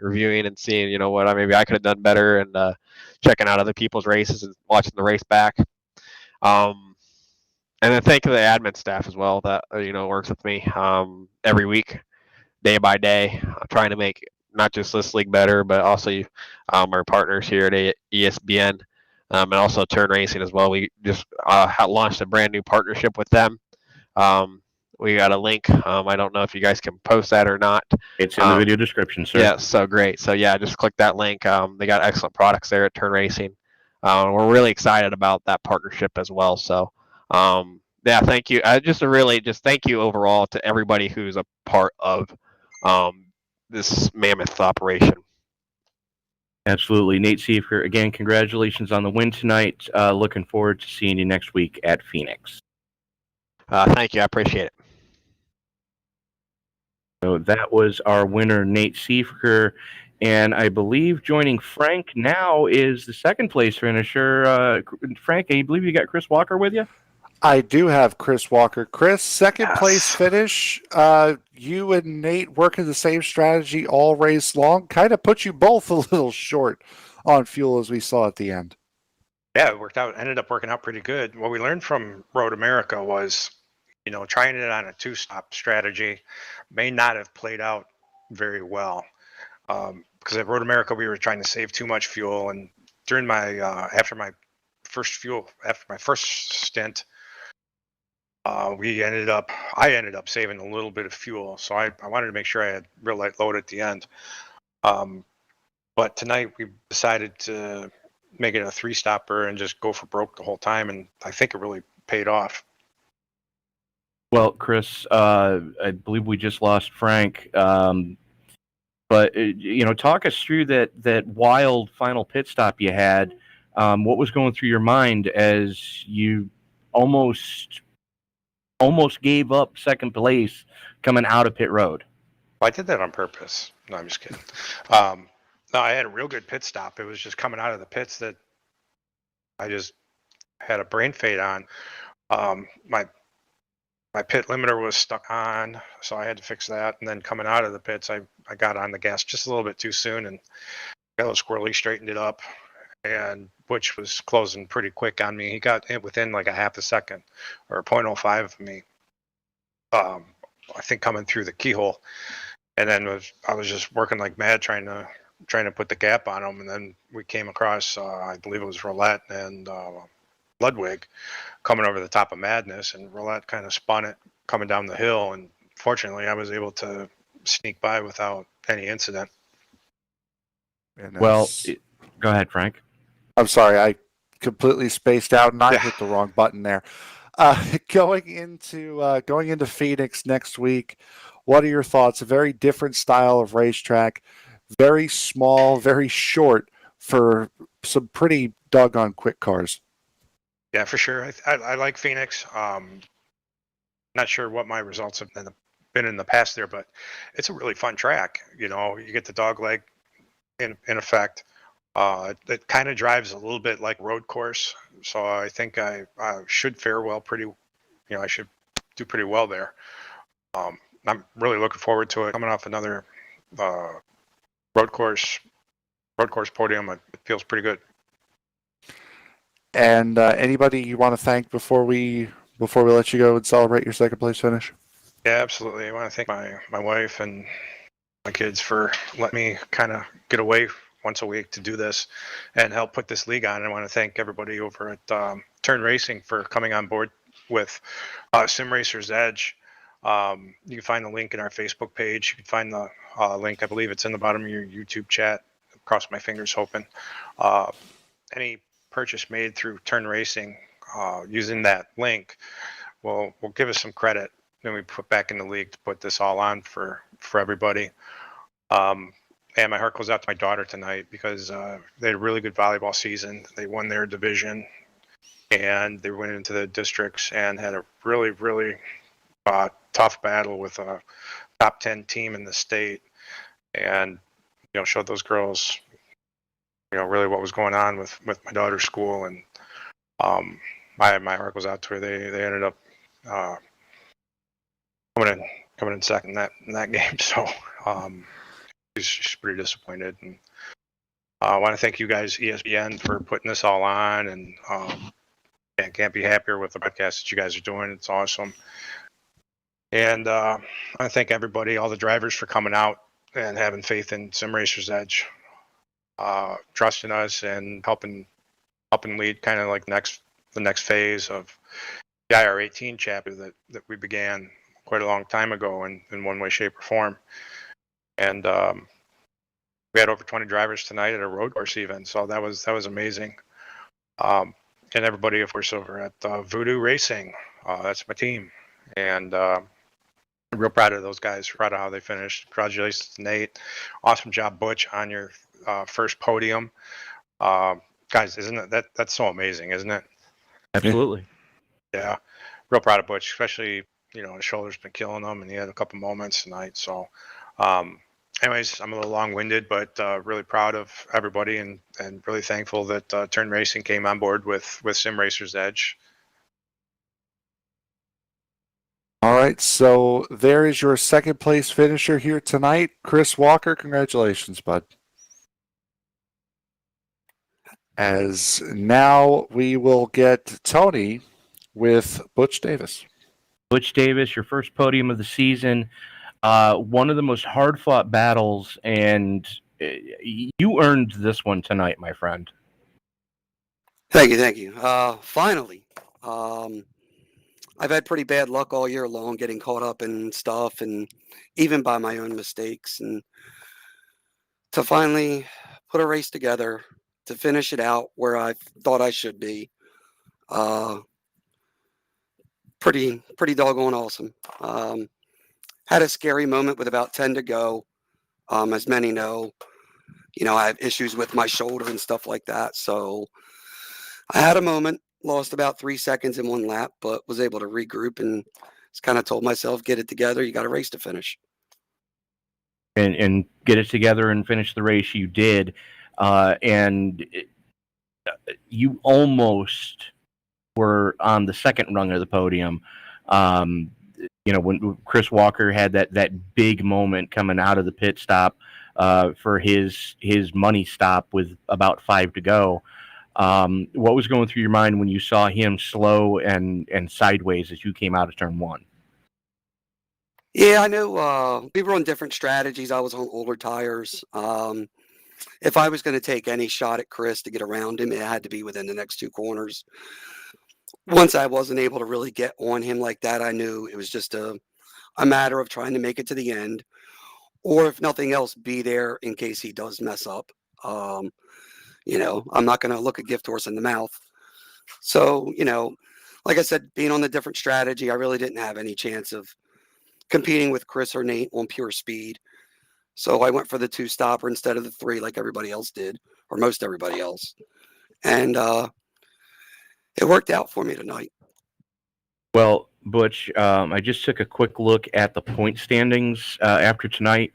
reviewing and seeing, what maybe I could have done better and checking out other people's races and watching the race back. And then thank you to the admin staff as well that works with me every week, day by day, trying to make not just this league better, but also our partners here at ESBN and also Turn Racing as well. We just launched a brand new partnership with them. We got a link. I don't know if you guys can post that or not. It's in the video description, sir. Yeah, so great. So yeah, just click that link. They got excellent products there at Turn Racing. We're really excited about that partnership as well. So yeah, thank you. Just thank you overall to everybody who's a part of this mammoth operation. Absolutely. Nate Siefer, again, congratulations on the win tonight. Looking forward to seeing you next week at Phoenix. Thank you. I appreciate it. So that was our winner, Nate Siefer. And I believe joining Frank now is the second place finisher. Frank, I believe you got Chris Walker with you? I do have Chris Walker. Chris, second place finish. You and Nate working the same strategy all race long. Kind of put you both a little short on fuel as we saw at the end. Yeah, it worked out. Ended up working out pretty good. What we learned from Road America was, trying it on a two-stop strategy may not have played out very well. Because at Road America, we were trying to save too much fuel, and during my after my first stint, I ended up saving a little bit of fuel, so I wanted to make sure I had real light load at the end. But tonight we decided to make it a three-stopper and just go for broke the whole time, and I think it really paid off. Well, Chris, I believe we just lost Frank. But talk us through that wild final pit stop you had. What was going through your mind as you almost gave up second place coming out of pit road? Well, I did that on purpose. No, I'm just kidding. No, I had a real good pit stop. It was just coming out of the pits that I just had a brain fade on. My pit limiter was stuck on, so I had to fix that. And then coming out of the pits, I got on the gas just a little bit too soon and got a little squirrely, straightened it up. And Butch was closing pretty quick on me. He got it within like a half a second or 0.05 of me. I think coming through the keyhole. And then I was just working like mad trying to put the gap on him. And then we came across, I believe it was Roulette and Ludwig coming over the top of Madness, and Roulette kind of spun it coming down the hill. And fortunately, I was able to sneak by without any incident. Well, go ahead, Frank. I'm sorry, I completely spaced out and I hit the wrong button there. Going into Phoenix next week, what are your thoughts? A very different style of racetrack, very small, very short for some pretty doggone quick cars. Yeah, for sure. I like Phoenix. Not sure what my results have been in the past there, but it's a really fun track. You get the dog leg in effect. It kind of drives a little bit like road course, so I think I should fare well. I should do pretty well there. I'm really looking forward to it. Coming off another road course podium, it feels pretty good. And anybody you want to thank before we let you go and celebrate your second place finish? Yeah, absolutely. I want to thank my wife and my kids for letting me kind of get away once a week to do this and help put this league on. I want to thank everybody over at Turn Racing for coming on board with Sim Racers Edge. You can find the link in our Facebook page. You can find the link, I believe it's in the bottom of your YouTube chat. Cross my fingers hoping. Any purchase made through Turn Racing using that link will give us some credit. Then we put back in the league to put this all on for everybody. And my heart goes out to my daughter tonight because they had a really good volleyball season. They won their division and they went into the districts and had a really, really tough battle with a top 10 team in the state, and showed those girls really what was going on with my daughter's school. And my heart goes out to her. They ended up coming in second in that game, so she's pretty disappointed. And I want to thank you guys, ESBN, for putting this all on, and I can't be happier with the podcast that you guys are doing. It's awesome. And I want to thank everybody, all the drivers, for coming out and having faith in Sim Racers Edge, trusting us and helping lead kind of like the next phase of the IR18 chapter that we began quite a long time ago in one way, shape, or form. And we had over 20 drivers tonight at a road course event, so that was amazing. And everybody, of course, over at Voodoo Racing, that's my team. And I'm real proud of those guys, proud of how they finished. Congratulations to Nate. Awesome job, Butch, on your first podium. Guys, isn't that's so amazing, isn't it? Absolutely. Yeah, real proud of Butch, especially, his shoulder's been killing him, and he had a couple moments tonight. So, anyways, I'm a little long-winded, but really proud of everybody, and really thankful that Turn Racing came on board with Sim Racers Edge. All right, so there is your second place finisher here tonight, Chris Walker. Congratulations, bud. As now we will get Tony with Butch Davis. Butch Davis, your first podium of the season. One of the most hard-fought battles, and you earned this one tonight, my friend. Thank you. Finally, I've had pretty bad luck all year long, getting caught up in stuff, and even by my own mistakes. And to finally put a race together, to finish it out where I thought I should be, pretty doggone awesome. Had a scary moment with about 10 to go. As many know, I have issues with my shoulder and stuff like that. So I had a moment, lost about 3 seconds in one lap, but was able to regroup and just kind of told myself, get it together. You got a race to finish. And get it together and finish the race. You did. You almost were on the second rung of the podium. When Chris Walker had that big moment coming out of the pit stop for his money stop with about 5 to go. What was going through your mind when you saw him slow and sideways as you came out of turn 1? Yeah, I know we were on different strategies. I was on older tires. If I was going to take any shot at Chris to get around him, it had to be within the next 2 corners. Once I wasn't able to really get on him like that, I knew it was just a matter of trying to make it to the end, or if nothing else, be there in case he does mess up. I'm not going to look a gift horse in the mouth. So, like I said, being on the different strategy, I really didn't have any chance of competing with Chris or Nate on pure speed. So I went for the 2-stopper instead of the 3 like everybody else did, or most everybody else. And it worked out for me tonight. Well, Butch, I just took a quick look at the point standings after tonight.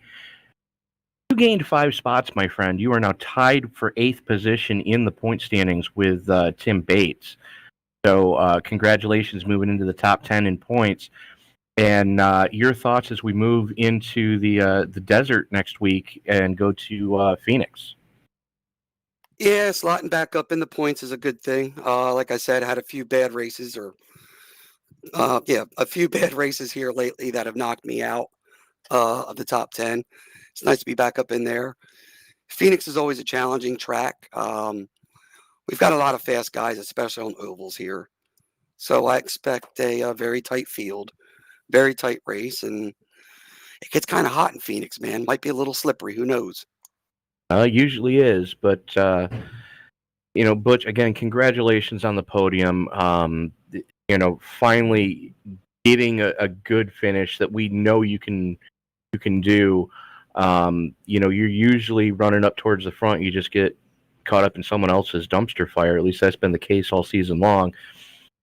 You gained 5 spots, my friend. You are now tied for 8th position in the point standings with Tim Bates. So congratulations moving into the top 10 in points. And your thoughts as we move into the desert next week and go to Phoenix? Yeah, slotting back up in the points is a good thing. Like I said, I had a few bad races a few bad races here lately that have knocked me out of the top 10. It's nice to be back up in there. Phoenix is always a challenging track. We've got a lot of fast guys, especially on ovals here. So I expect a very tight field, very tight race, and it gets kind of hot in Phoenix, man. Might be a little slippery. Who knows? Usually is, but Butch, again, congratulations on the podium. Finally getting a good finish that we know you can do. You're usually running up towards the front. You just get caught up in someone else's dumpster fire. At least that's been the case all season long.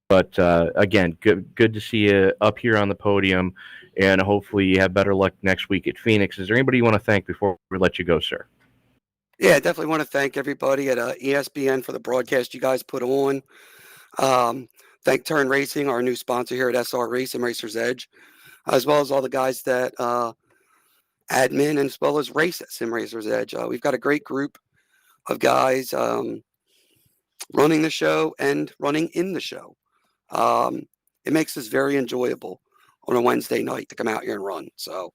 But again, good to see you up here on the podium, and hopefully you have better luck next week at Phoenix. Is there anybody you want to thank before we let you go, sir? Yeah, definitely want to thank everybody at ESBN for the broadcast you guys put on. Thank Turn Racing, our new sponsor here at SR Race and Racer's Edge, as well as all the guys that admin and as well as race at Sim Racer's Edge. We've got a great group of guys running the show and running in the show. It makes this very enjoyable on a Wednesday night to come out here and run. So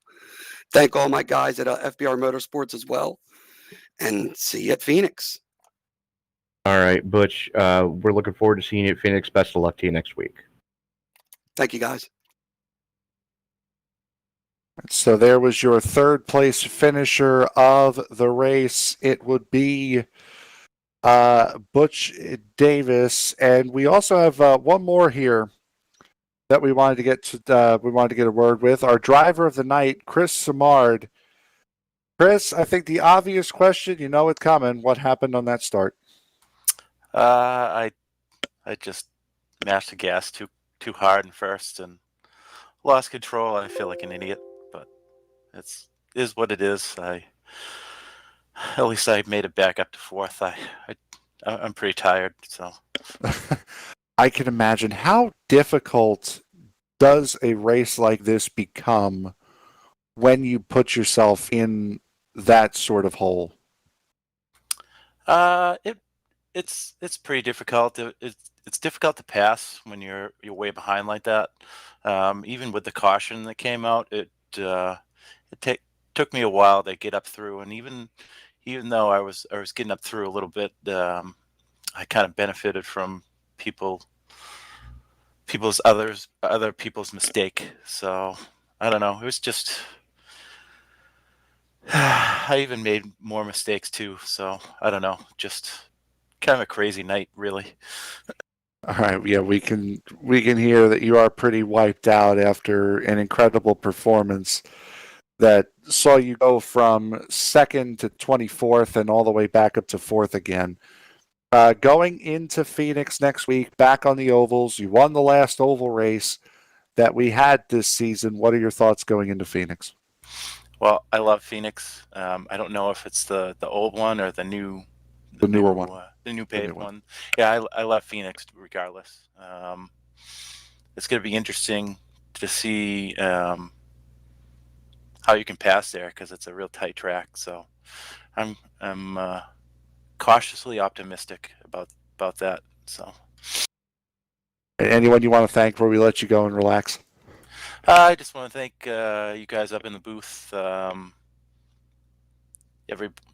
thank all my guys at FBR Motorsports as well, and see you at Phoenix. All right, Butch, we're looking forward to seeing you at Phoenix. Best of luck to you next week. Thank you, guys. So there was your 3rd place finisher of the race. It would be Butch Davis, and we also have one more here that we wanted to get to. We wanted to get a word with our driver of the night, Chris Simard. Chris, I think the obvious question, you know it's coming. What happened on that start? I just mashed the gas too hard in first and lost control. I feel like an idiot, but it is what it is. At least I made it back up to 4th. I'm pretty tired, so. I can imagine. How difficult does a race like this become when you put yourself in that sort of hole? It it's pretty difficult. It's difficult to pass when you're way behind like that. Even with the caution that came out, it took me a while to get up through, and even though I was getting up through a little bit, I kind of benefited from other people's mistake. So I don't know. It was just I even made more mistakes too. So I don't know. Just kind of a crazy night, really. All right, yeah, we can hear that you are pretty wiped out after an incredible performance that saw you go from second to 24th and all the way back up to fourth again. Going into Phoenix next week, back on the ovals, you won the last oval race that we had this season. What are your thoughts going into Phoenix? Well, I love Phoenix. I don't know if it's the old one or the newer one, the new paved one. Yeah, I love Phoenix regardless. It's going to be interesting to see how you can pass there because it's a real tight track. So I'm cautiously optimistic about that. So, anyone you want to thank before we let you go and relax? I just want to thank you guys up in the booth.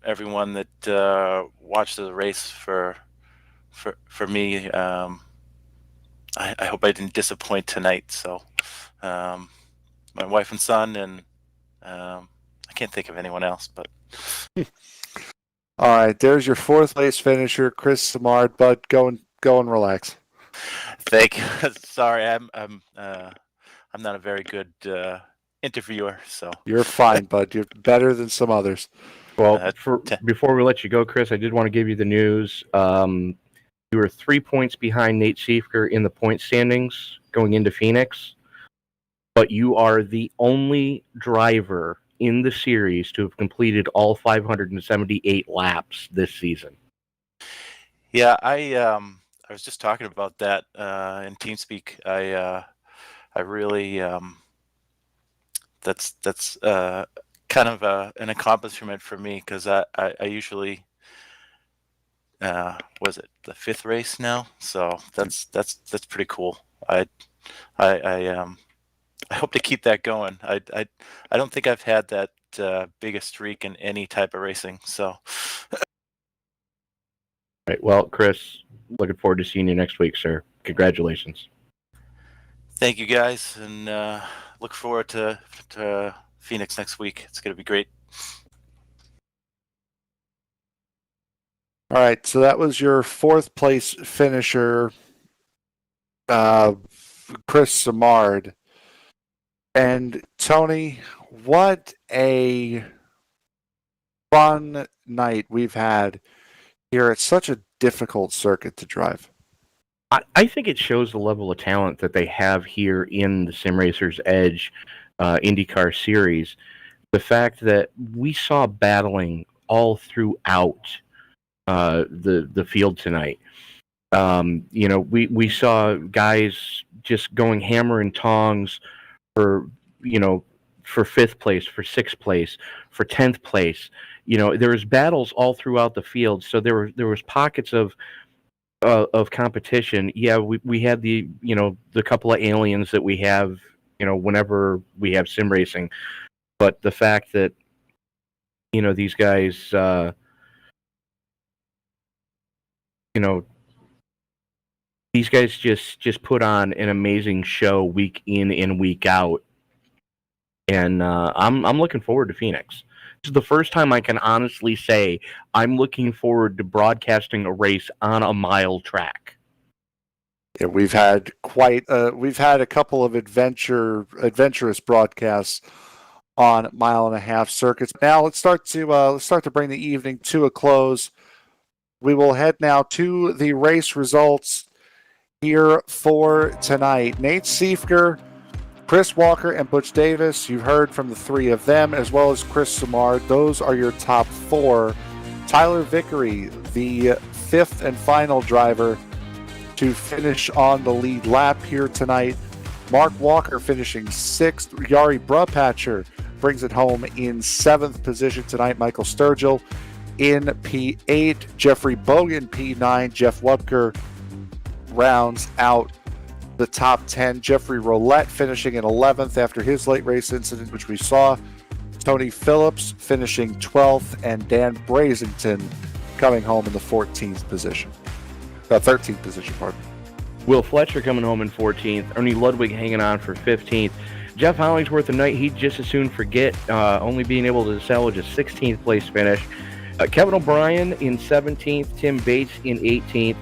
Everyone that watched the race for me. I hope I didn't disappoint tonight. So, my wife and son, and I can't think of anyone else. But all right, there's your fourth place finisher, Chris Simard. Bud, go and relax. Thank you. Sorry, I'm not a very good interviewer. So you're fine, Bud. You're better than some others. Well, before we let you go, Chris, I did want to give you the news. You were 3 points behind Nate Siefker in the point standings going into Phoenix, but you are the only driver in the series to have completed all 578 laps this season. Yeah, I was just talking about that in TeamSpeak. I really that's kind of an accomplishment for me because I usually was it the fifth race now, so that's pretty cool. I hope to keep that going. I don't think I've had that big a streak in any type of racing. So, all right. Well, Chris, looking forward to seeing you next week, sir. Congratulations. Thank you, guys, and look forward to Phoenix next week. It's going to be great. All right, so that was your fourth place finisher, Chris Simard. And Tony, what a fun night we've had here. It's such a difficult circuit to drive. I think it shows the level of talent that they have here in the Sim Racers Edge IndyCar series. The fact that we saw battling all throughout the field tonight. We saw guys just going hammer and tongs for fifth place, for sixth place, for 10th place. There was battles all throughout the field. So there was pockets of competition. Yeah, we had the couple of aliens that we have, whenever we have sim racing. But the fact that, these guys, these guys just put on an amazing show week in and week out. And I'm looking forward to Phoenix. This is the first time I can honestly say I'm looking forward to broadcasting a race on a mile track. Yeah, we've had a couple of adventurous broadcasts on 1.5 mile circuits. Now let's start to bring the evening to a close. We will head now to the race results here for tonight. Nate Siefker, Chris Walker, and Butch Davis. You've heard from the three of them, as well as Chris Simard. Those are your top four. Tyler Vickery, the fifth and final driver to finish on the lead lap here tonight. Mark Walker finishing sixth. Yari Brupatcher brings it home in seventh position tonight. Michael Sturgill in P8. Jeffrey Bogan, P9. Jeff Wubker rounds out the top 10. Jeffrey Roulette finishing in 11th after his late race incident, which we saw. Tony Phillips finishing 12th, and Dan Brazington coming home in the 13th position. Pardon me. Will Fletcher coming home in 14th. Ernie Ludwig hanging on for 15th. Jeff Hollingsworth tonight, he'd just as soon forget only being able to salvage a 16th place finish. Kevin O'Brien in 17th. Tim Bates in 18th.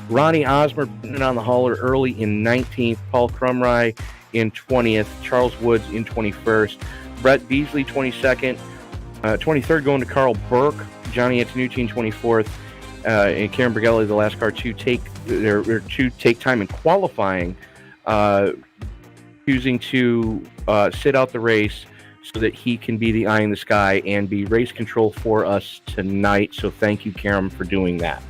Ronnie Osmer putting on the hauler early in 19th. Paul Crumry in 20th. Charles Woods in 21st. Brett Beasley 22nd. 23rd going to Carl Burke. Johnny Antonucci in 24th. And Karen Brigelli, the last car to take time in qualifying, choosing to sit out the race so that he can be the eye in the sky and be race control for us tonight. So thank you, Karen, for doing that.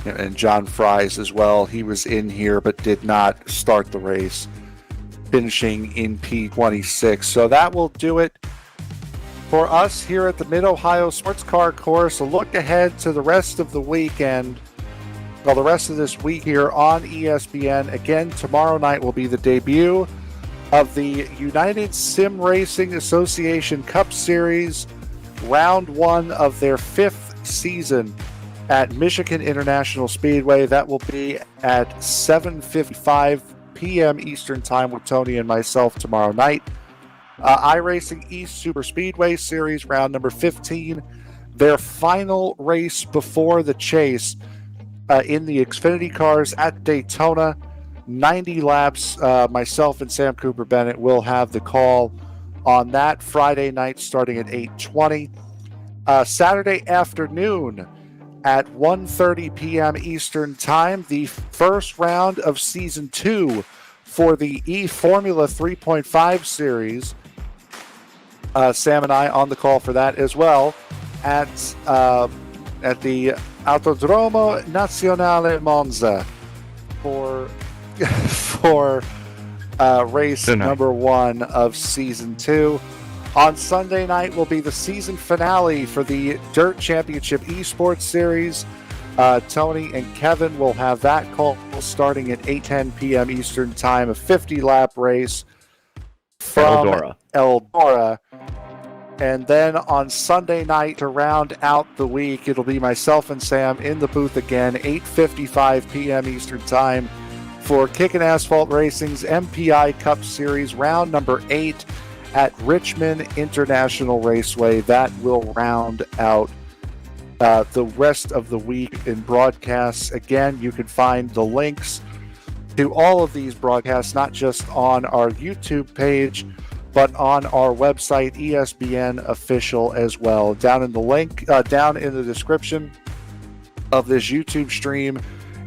And John Fries as well. He was in here but did not start the race, finishing in P26. So that will do it for us here at the Mid-Ohio Sports Car Course. A look ahead to the rest of the weekend. Well, the rest of this week here on ESPN. Again, tomorrow night will be the debut of the United Sim Racing Association Cup Series, round 1 of their 5th season at Michigan International Speedway. That will be at 7:55 p.m. Eastern Time with Tony and myself tomorrow night. iRacing East Super Speedway Series, round number 15. Their final race before the chase in the Xfinity cars at Daytona. 90 laps. Myself and Sam Cooper Bennett will have the call on that Friday night starting at 8:20. Saturday afternoon at 1:30 p.m. Eastern Time, the first round of Season 2 for the E-Formula 3.5 Series. Sam and I on the call for that as well at the Autodromo Nazionale Monza for race number 1 of Season 2. On Sunday night will be the season finale for the Dirt Championship Esports Series. Tony and Kevin will have that call starting at 8:10 p.m. Eastern Time, a 50-lap race from Eldora. And then on Sunday night, to round out the week, it'll be myself and Sam in the booth again, 8:55 p.m. Eastern Time for Kickin' Asphalt Racing's MPI Cup Series, round number 8 at Richmond International Raceway. That will round out the rest of the week in broadcasts. Again, you can find the links to all of these broadcasts, not just on our YouTube page, but on our website, ESBN Official, as well. Down in the link, down in the description of this YouTube stream,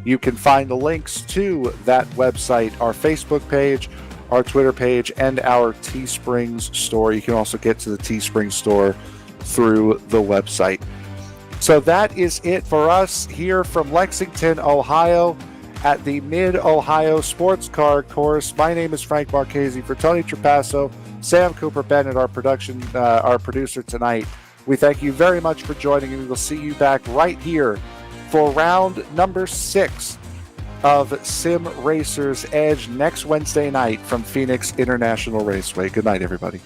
you can find the links to that website, our Facebook page, our Twitter page, and our Teesprings store. You can also get to the Teesprings store through the website. So that is it for us here from Lexington, Ohio at the Mid-Ohio Sports Car Course. My name is Frank Marchese. For Tony Trapasso, Sam Cooper Bennett, our producer tonight, we thank you very much for joining, and we will see you back right here for round number 6 of Sim Racers Edge next Wednesday night from Phoenix International Raceway. Good night, everybody.